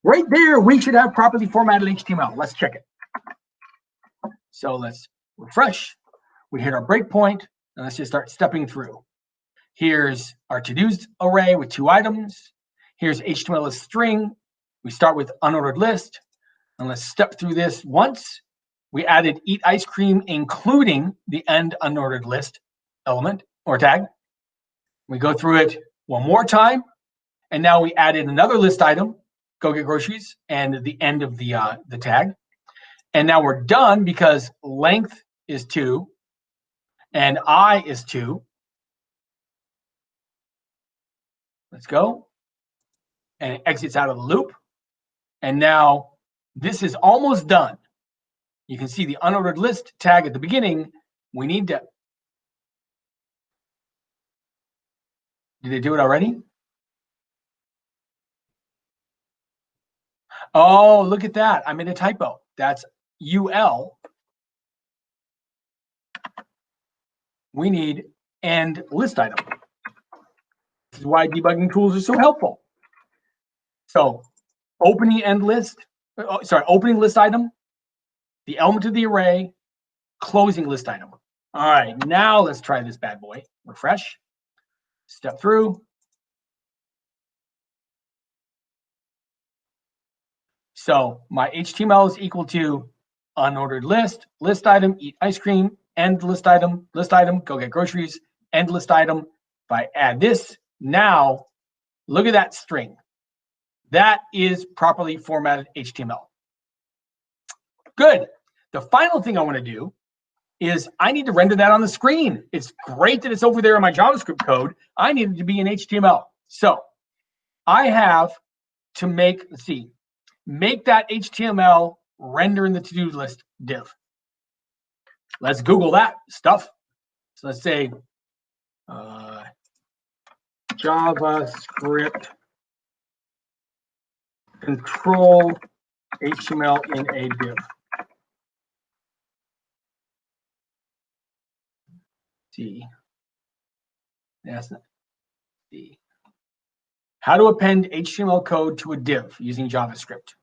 S2: Right there, we should have properly formatted HTML. Let's check it. So let's refresh. We hit our breakpoint, and let's just start stepping through. Here's our to-dos array with 2 items. Here's HTML as string. We start with unordered list, and let's step through this once. We added eat ice cream, including the end unordered list element or tag. We go through it one more time, and now we added another list item, go get groceries, and the end of the tag. And now we're done because length is 2 and I is 2. Let's go. And it exits out of the loop. And now this is almost done. You can see the unordered list tag at the beginning. We need to. Did they do it already? Oh, look at that. I made a typo. That's UL. We need end list item. This is why debugging tools are so helpful. So opening end list, opening list item, the element of the array, closing list item. All right, now let's try this bad boy. Refresh, step through. So my HTML is equal to unordered list, list item, eat ice cream, end list item, go get groceries, end list item. If I add this, now look at that string. That is properly formatted HTML. Good. The final thing I want to do is I need to render that on the screen. It's great that it's over there in my JavaScript code. I need it to be in HTML. So I have to make, let's see, make that HTML render in the to-do list div. Let's Google that stuff. So let's say JavaScript control HTML in a div. See, that's not see. How to append HTML code to a div using JavaScript.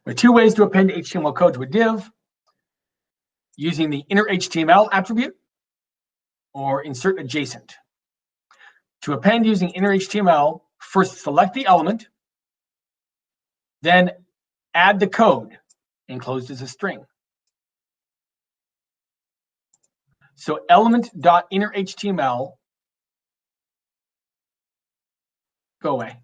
S2: There are 2 ways to append HTML code to a div: using the inner HTML attribute or insert adjacent. To append using inner HTML, first select the element, then add the code enclosed as a string. So element.innerHTML, go away.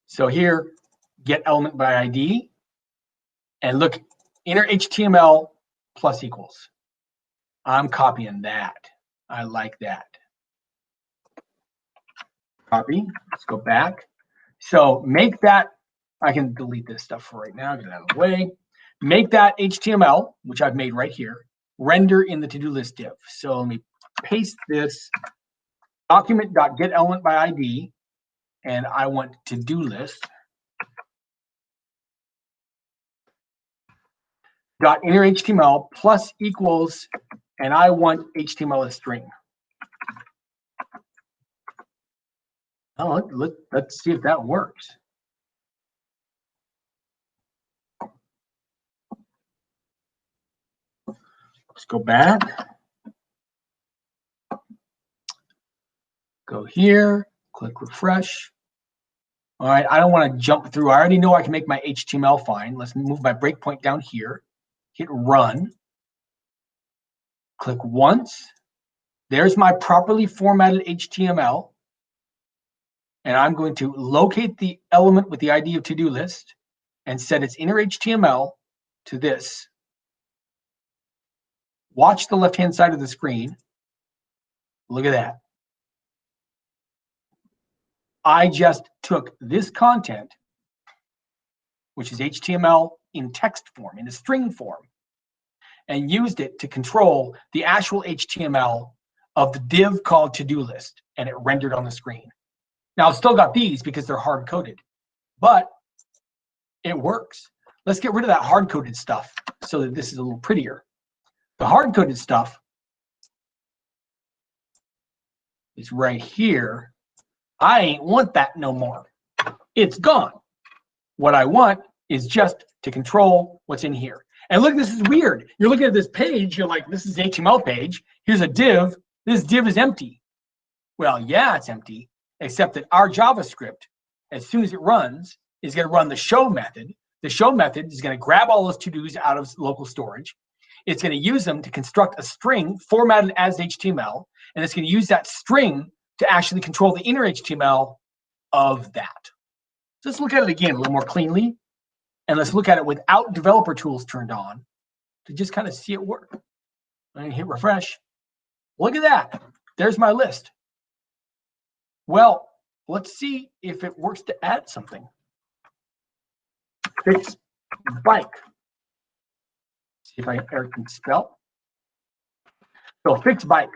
S2: So here, get element by ID, and look, inner HTML plus equals. I'm copying that. I like that. Copy. Let's go back. So make that. I can delete this stuff for right now, get it out of the way. Make that HTML, which I've made right here, render in the to-do list div. So let me paste this document.getElement by ID, and I want to-do list. .inner HTML plus equals, and I want HTML as string. Oh, let's see if that works. Let's go back. Go here, click refresh. All right, I don't want to jump through. I already know I can make my HTML fine. Let's move my breakpoint down here, hit run, click once. There's my properly formatted HTML. And I'm going to locate the element with the ID of to-do list and set its inner HTML to this. Watch the left-hand side of the screen. Look at that. I just took this content, which is HTML in text form, in a string form, and used it to control the actual HTML of the div called to-do list, and it rendered on the screen. Now, I've still got these because they're hard-coded, but it works. Let's get rid of that hard-coded stuff so that this is a little prettier. The hard-coded stuff is right here. I ain't want that no more. It's gone. What I want is just to control what's in here. And look, this is weird. You're looking at this page, you're like, this is the HTML page. Here's a div. This div is empty. Well, yeah, it's empty, except that our JavaScript, as soon as it runs, is going to run the show method. The show method is going to grab all those to-dos out of local storage. It's going to use them to construct a string formatted as HTML, and it's going to use that string to actually control the inner HTML of that. So let's look at it again a little more cleanly, and let's look at it without developer tools turned on to just kind of see it work. And hit refresh. Look at that. There's my list. Well, let's see if it works to add something. Fix bike. See if Eric can spell. So fix bike.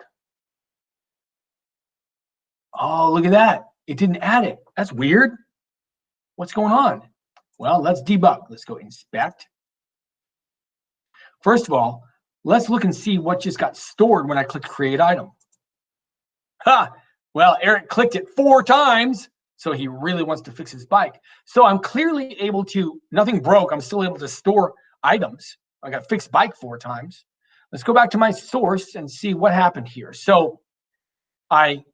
S2: Oh, look at that. It didn't add it. That's weird. What's going on? Well, let's debug. Let's go inspect. First of all, let's look and see what just got stored when I click create item. Ha! Well, Eric clicked it 4 times, so he really wants to fix his bike. So I'm clearly able to, nothing broke. I'm still able to store items. I got fixed bike 4 times. Let's go back to my source and see what happened here. So I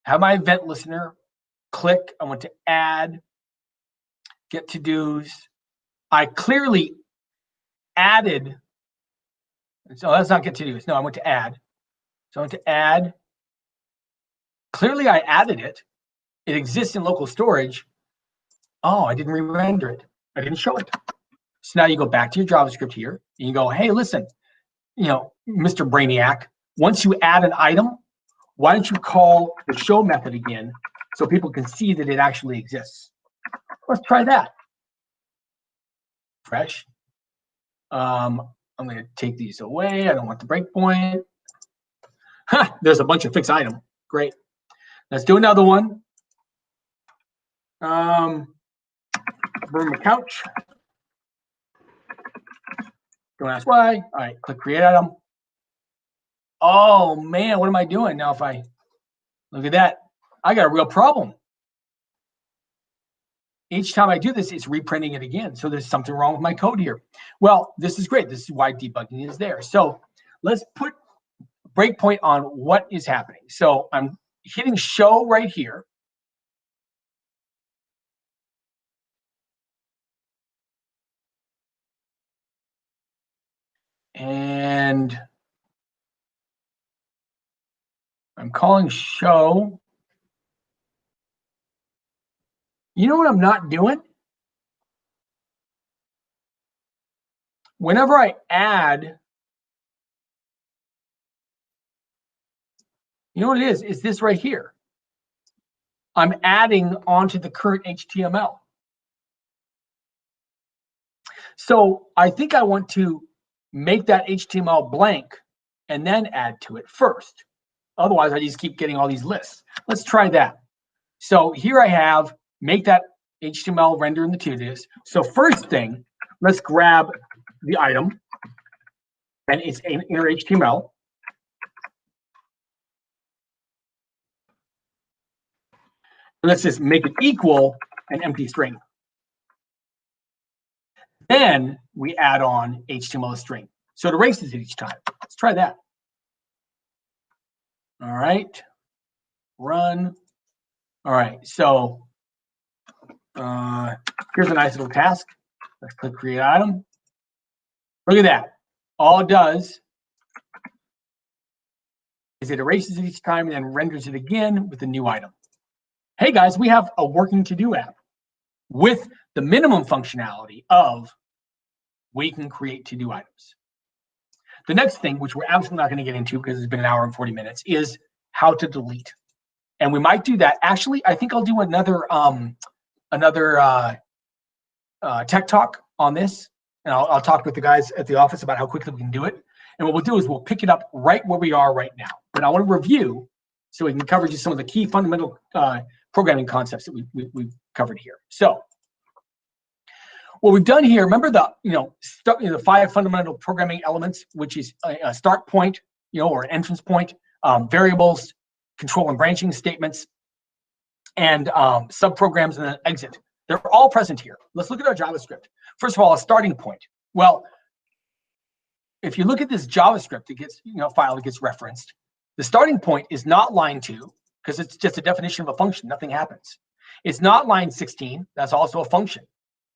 S2: have my event listener, click, I want to add, get to-dos. I clearly added, so let's not get to-dos. No, I want to add. So I want to add. Clearly I added it. It exists in local storage. Oh, I didn't re-render it. I didn't show it. So now you go back to your JavaScript here and you go, hey, listen, you know, Mr. Brainiac, once you add an item, why don't you call the show method again so people can see that it actually exists? Let's try that. Fresh. I'm going to take these away. I don't want the breakpoint. There's a bunch of fixed item. Great. Let's do another one. Burn the couch. Don't ask why. All right, click create item. Oh man, what am I doing now? If I look at that, I got a real problem. Each time I do this, it's reprinting it again. So there's something wrong with my code here. Well, this is great. This is why debugging is there. So let's put breakpoint on what is happening. So I'm hitting show right here. And I'm calling show. You know what I'm not doing? Whenever I add, you know what it is? It's this right here. I'm adding onto the current HTML. So I think I want to make that HTML blank and then add to it first. Otherwise, I just keep getting all these lists. Let's try that. So here I have, make that HTML render in the to-dos. So first thing, let's grab the item and its inner HTML. Let's just make it equal an empty string. Then we add on HTML string. So it erases it each time. Let's try that. All right, run. All right, so Here's a nice little task. Let's click create item. Look at that. All it does is it erases it each time and then renders it again with a new item. Hey guys, we have a working to-do app with the minimum functionality of we can create to-do items. The next thing, which we're absolutely not going to get into because it's been an hour and 40 minutes, is how to delete. And we might do that. Actually, I think I'll do another tech talk on this, and I'll talk with the guys at the office about how quickly we can do it. And what we'll do is we'll pick it up right where we are right now. But I want to review so we can cover just some of the key fundamental programming concepts that we've covered here. So what we've done here, remember the 5 fundamental programming elements, which is a start point, or an entrance point, variables, control and branching statements, and subprograms, and then exit. They're all present here. Let's look at our JavaScript. First of all, a starting point. Well, if you look at this JavaScript that gets, file that gets referenced, the starting point is not line 2, because it's just a definition of a function. Nothing happens. It's not line 16. That's also a function.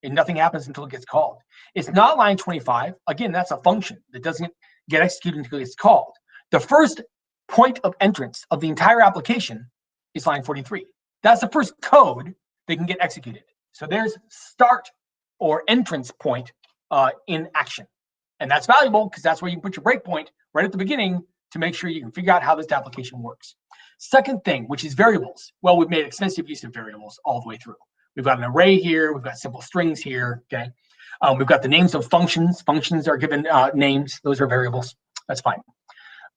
S2: And nothing happens until it gets called. It's not line 25. Again, that's a function that doesn't get executed until it's called. The first point of entrance of the entire application is line 43. That's the first code that can get executed. So there's start or entrance point in action. And that's valuable because that's where you can put your breakpoint right at the beginning to make sure you can figure out how this application works. Second thing, which is variables. Well, we've made extensive use of variables all the way through. We've got an array here. We've got simple strings here, okay? We've got the names of functions. Functions are given names. Those are variables. That's fine.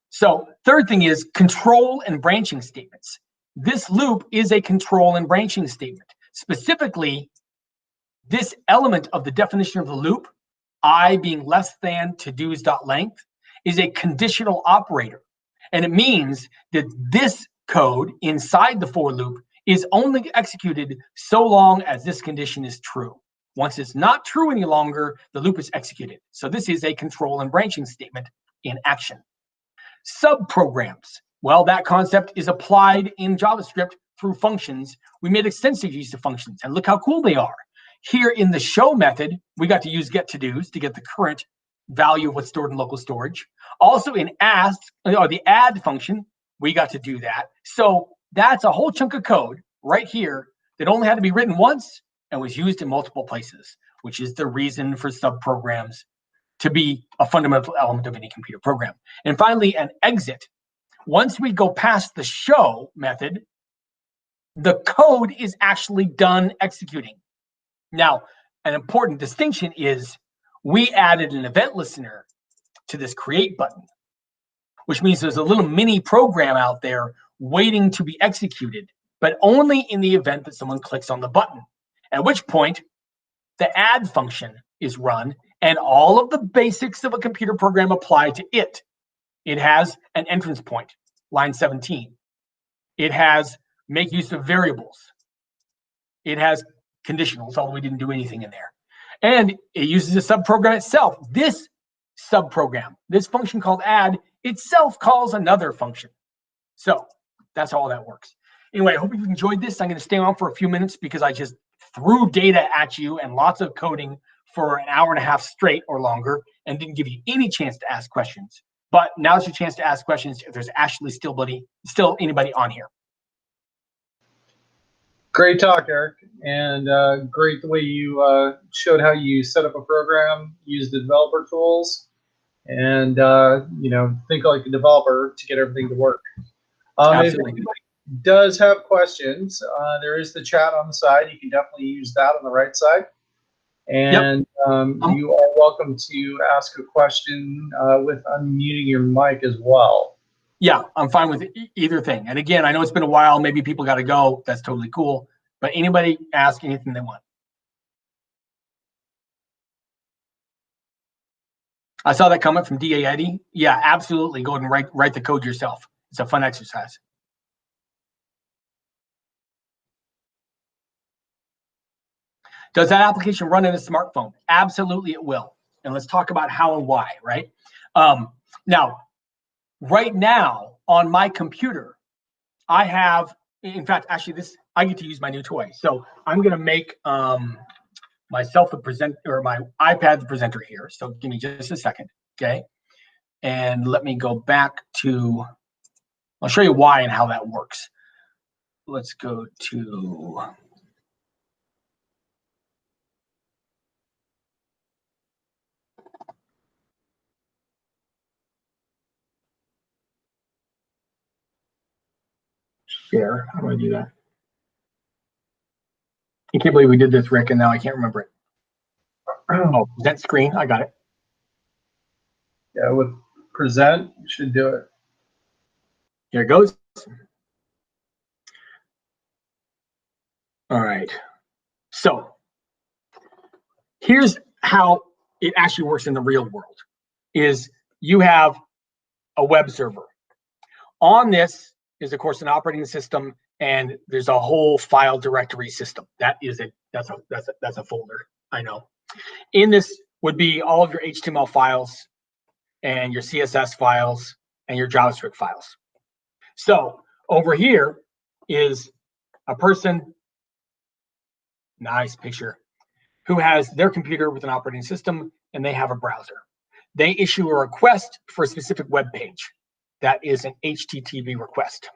S2: So third thing is control and branching statements. This loop is a control and branching statement. Specifically, this element of the definition of the loop, I being less than todos.length, is a conditional operator. And it means that this code inside the for loop is only executed so long as this condition is true. Once it's not true any longer, the loop is executed. So this is a control and branching statement in action. Subprograms. Well, that concept is applied in JavaScript through functions. We made extensive use of functions, and look how cool they are. Here in the show method, we got to use getTodos to get the current value of what's stored in local storage. Also in ask, or the add function, we got to do that. So that's a whole chunk of code right here that only had to be written once and was used in multiple places, which is the reason for subprograms to be a fundamental element of any computer program. And finally, an exit. Once we go past the show method, the code is actually done executing. Now, an important distinction is we added an event listener to this create button, which means there's a little mini program out there waiting to be executed, but only in the event that someone clicks on the button, at which point the add function is run and all of the basics of a computer program apply to it. It has an entrance point, line 17. It has make use of variables. It has conditionals, although we didn't do anything in there. And it uses a subprogram itself. This subprogram, this function called add, itself calls another function. So that's how all that works. Anyway, I hope you've enjoyed this. I'm going to stay on for a few minutes because I just threw data at you and lots of coding for an hour and a half straight or longer and didn't give you any chance to ask questions. But now's your chance to ask questions if there's actually still anybody on here.
S3: Great talk, Eric, and great the way you showed how you set up a program, use the developer tools, and think like a developer to get everything to work. If anybody does have questions, there is the chat on the side. You can definitely use that on the right side, and you are welcome to ask a question with unmuting your mic as well.
S2: Yeah, I'm fine with either thing. And again, I know it's been a while. Maybe people got to go. That's totally cool. But anybody ask anything they want. I saw that comment from DA Eddie. Yeah, absolutely. Go ahead and write the code yourself. It's a fun exercise. Does that application run in a smartphone? Absolutely, it will. And let's talk about how and why, right? Now, right now on my computer, I have, in fact, actually I get to use my new toy. So I'm going to make myself the presenter, or my iPad the presenter here. So give me just a second, okay? And let me go back to, I'll show you why and how that works. Let's go to, share. How do I do that? I can't believe we did this, Rick, and now I can't remember it. Oh, present screen. I got it.
S3: Yeah, with present, you should do it.
S2: Here it goes. All right. So here's how it actually works in the real world. Is you have a web server. On this is, of course, an operating system, and there's a whole file directory system. That is it. That's a folder. I know. In this would be all of your HTML files and your CSS files and your JavaScript files. So over here is a person, nice picture, who has their computer with an operating system, and they have a browser. They issue a request for a specific web page. That is an HTTP request.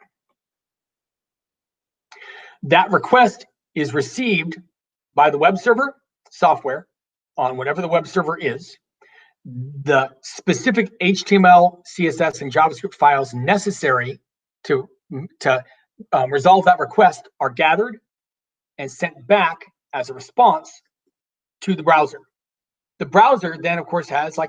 S2: That request is received by the web server software on whatever the web server is. The specific HTML, CSS, and JavaScript files necessary to resolve that request are gathered and sent back as a response to the browser. The browser then, of course, has, like